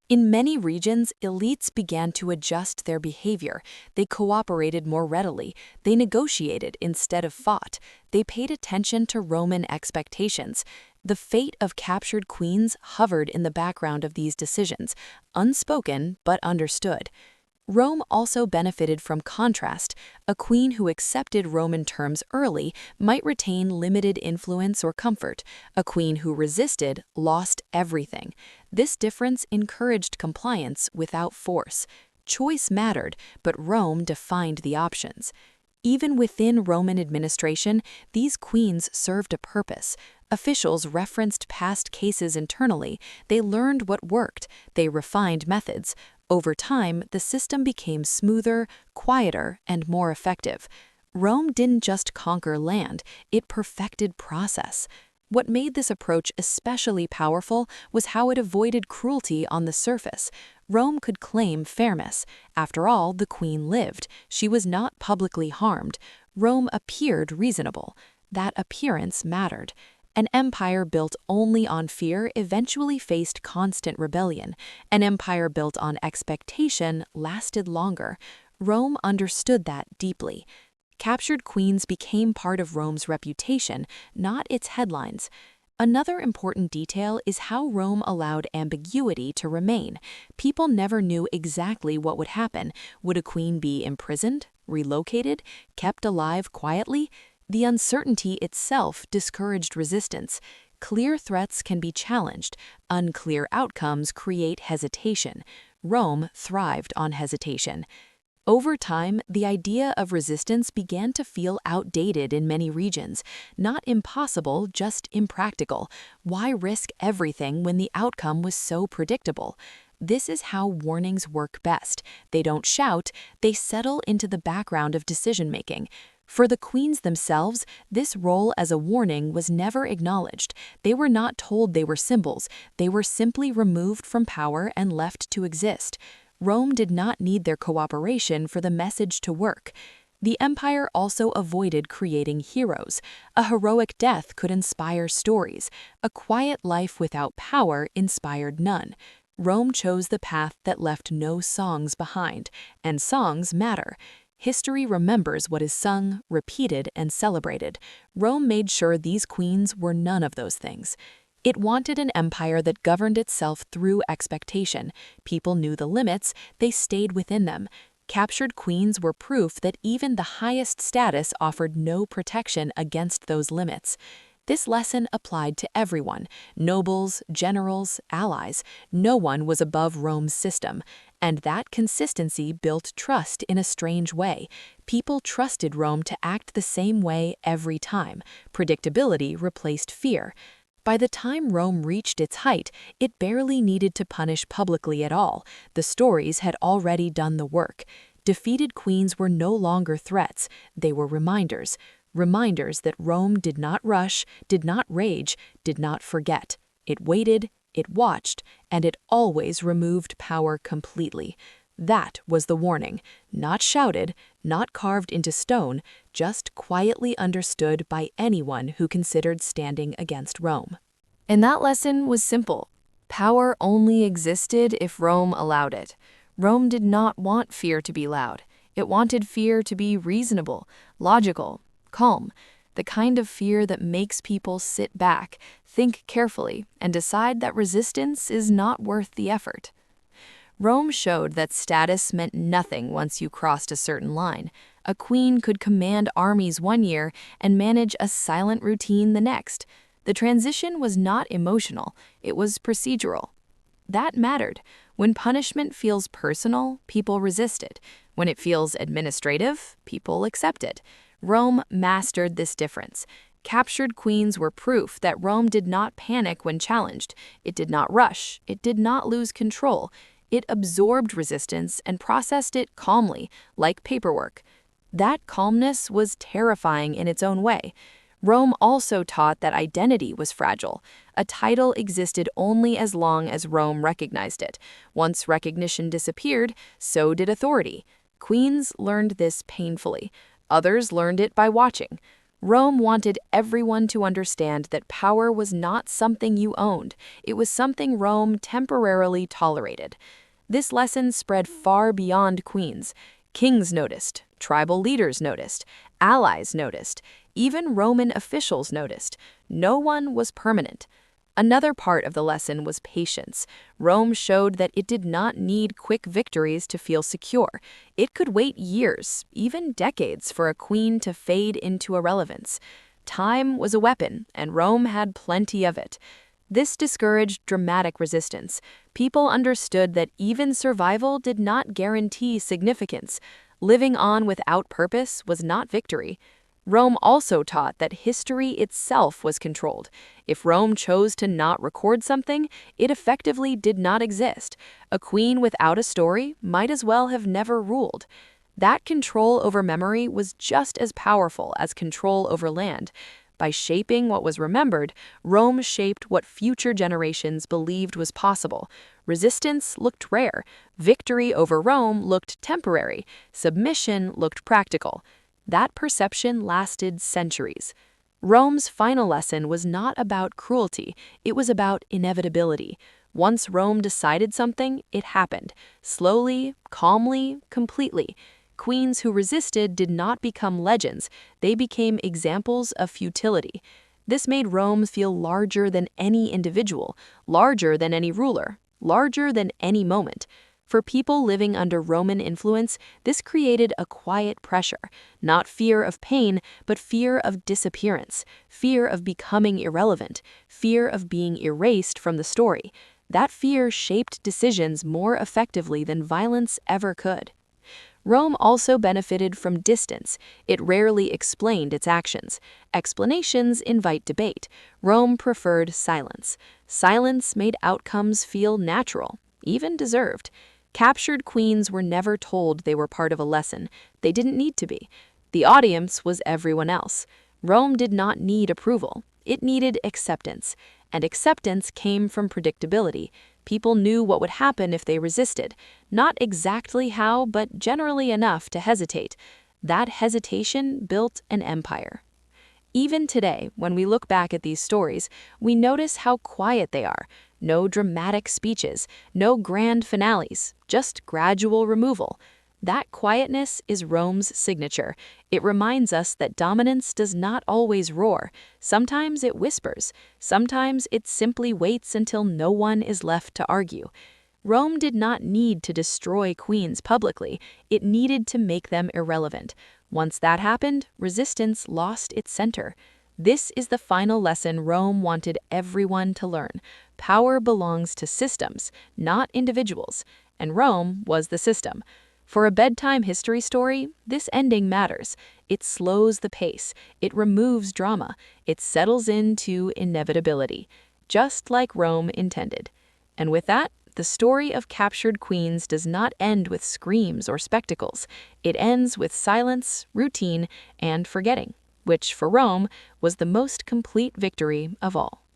In many regions, elites began to adjust their behavior. They cooperated more readily. They negotiated instead of fought. They paid attention to Roman expectations. The fate of captured queens hovered in the background of these decisions, unspoken but understood. Rome also benefited from contrast. A queen who accepted Roman terms early might retain limited influence or comfort. A queen who resisted lost everything. This difference encouraged compliance without force. Choice mattered, but Rome defined the options. Even within Roman administration, these queens served a purpose. Officials referenced past cases internally. They learned what worked. They refined methods. Over time, the system became smoother, quieter, and more effective. Rome didn't just conquer land, it perfected process. What made this approach especially powerful was how it avoided cruelty on the surface. Rome could claim fairness. After all, the queen lived. She was not publicly harmed. Rome appeared reasonable. That appearance mattered. An empire built only on fear eventually faced constant rebellion. An empire built on expectation lasted longer. Rome understood that deeply. Captured queens became part of Rome's reputation, not its headlines. Another important detail is how Rome allowed ambiguity to remain. People never knew exactly what would happen. Would a queen be imprisoned, relocated, kept alive quietly? The uncertainty itself discouraged resistance. Clear threats can be challenged. Unclear outcomes create hesitation. Rome thrived on hesitation. Over time, the idea of resistance began to feel outdated in many regions. Not impossible, just impractical. Why risk everything when the outcome was so predictable? This is how warnings work best. They don't shout, they settle into the background of decision-making. For the queens themselves, this role as a warning was never acknowledged. They were not told they were symbols. They were simply removed from power and left to exist. Rome did not need their cooperation for the message to work. The empire also avoided creating heroes. A heroic death could inspire stories. A quiet life without power inspired none. Rome chose the path that left no songs behind, and songs matter. History remembers what is sung, repeated, and celebrated. Rome made sure these queens were none of those things. It wanted an empire that governed itself through expectation. People knew the limits, they stayed within them. Captured queens were proof that even the highest status offered no protection against those limits. This lesson applied to everyone, nobles, generals, allies. No one was above Rome's system. And that consistency built trust in a strange way. People trusted Rome to act the same way every time. Predictability replaced fear. By the time Rome reached its height, it barely needed to punish publicly at all. The stories had already done the work. Defeated queens were no longer threats. They were reminders. Reminders that Rome did not rush, did not rage, did not forget. It waited, it watched, and it always removed power completely. That was the warning, not shouted, not carved into stone, just quietly understood by anyone who considered standing against Rome. And that lesson was simple. Power only existed if Rome allowed it. Rome did not want fear to be loud. It wanted fear to be reasonable, logical, calm, the kind of fear that makes people sit back, think carefully, and decide that resistance is not worth the effort. Rome showed that status meant nothing once you crossed a certain line. A queen could command armies one year and manage a silent routine the next. The transition was not emotional, it was procedural. That mattered. When punishment feels personal, people resist it. When it feels administrative, people accept it. Rome mastered this difference. Captured queens were proof that Rome did not panic when challenged. It did not rush. It did not lose control. It absorbed resistance and processed it calmly, like paperwork. That calmness was terrifying in its own way. Rome also taught that identity was fragile. A title existed only as long as Rome recognized it. Once recognition disappeared, so did authority. Queens learned this painfully. Others learned it by watching. Rome wanted everyone to understand that power was not something you owned. It was something Rome temporarily tolerated. This lesson spread far beyond queens. Kings noticed, tribal leaders noticed, allies noticed, even Roman officials noticed. No one was permanent. Another part of the lesson was patience. Rome showed that it did not need quick victories to feel secure. It could wait years, even decades, for a queen to fade into irrelevance. Time was a weapon, and Rome had plenty of it. This discouraged dramatic resistance. People understood that even survival did not guarantee significance. Living on without purpose was not victory. Rome also taught that history itself was controlled. If Rome chose to not record something, it effectively did not exist. A queen without a story might as well have never ruled. That control over memory was just as powerful as control over land. By shaping what was remembered, Rome shaped what future generations believed was possible. Resistance looked rare. Victory over Rome looked temporary. Submission looked practical. That perception lasted centuries. Rome's final lesson was not about cruelty, it was about inevitability. Once Rome decided something, it happened. Slowly, calmly, completely. Queens who resisted did not become legends, they became examples of futility. This made Rome feel larger than any individual, larger than any ruler, larger than any moment. For people living under Roman influence, this created a quiet pressure, not fear of pain, but fear of disappearance, fear of becoming irrelevant, fear of being erased from the story. That fear shaped decisions more effectively than violence ever could. Rome also benefited from distance. It rarely explained its actions. Explanations invite debate. Rome preferred silence. Silence made outcomes feel natural, even deserved. Captured queens were never told they were part of a lesson. They didn't need to be. The audience was everyone else. Rome did not need approval. It needed acceptance. And acceptance came from predictability. People knew what would happen if they resisted. Not exactly how, but generally enough to hesitate. That hesitation built an empire. Even today, when we look back at these stories, we notice how quiet they are. No dramatic speeches, no grand finales, just gradual removal. That quietness is Rome's signature. It reminds us that dominance does not always roar. Sometimes it whispers. Sometimes it simply waits until no one is left to argue. Rome did not need to destroy queens publicly. It needed to make them irrelevant. Once that happened, resistance lost its center. This is the final lesson Rome wanted everyone to learn. Power belongs to systems, not individuals, and Rome was the system. For a bedtime history story, this ending matters. It slows the pace, it removes drama, it settles into inevitability, just like Rome intended. And with that, the story of captured queens does not end with screams or spectacles. It ends with silence, routine, and forgetting, which for Rome was the most complete victory of all.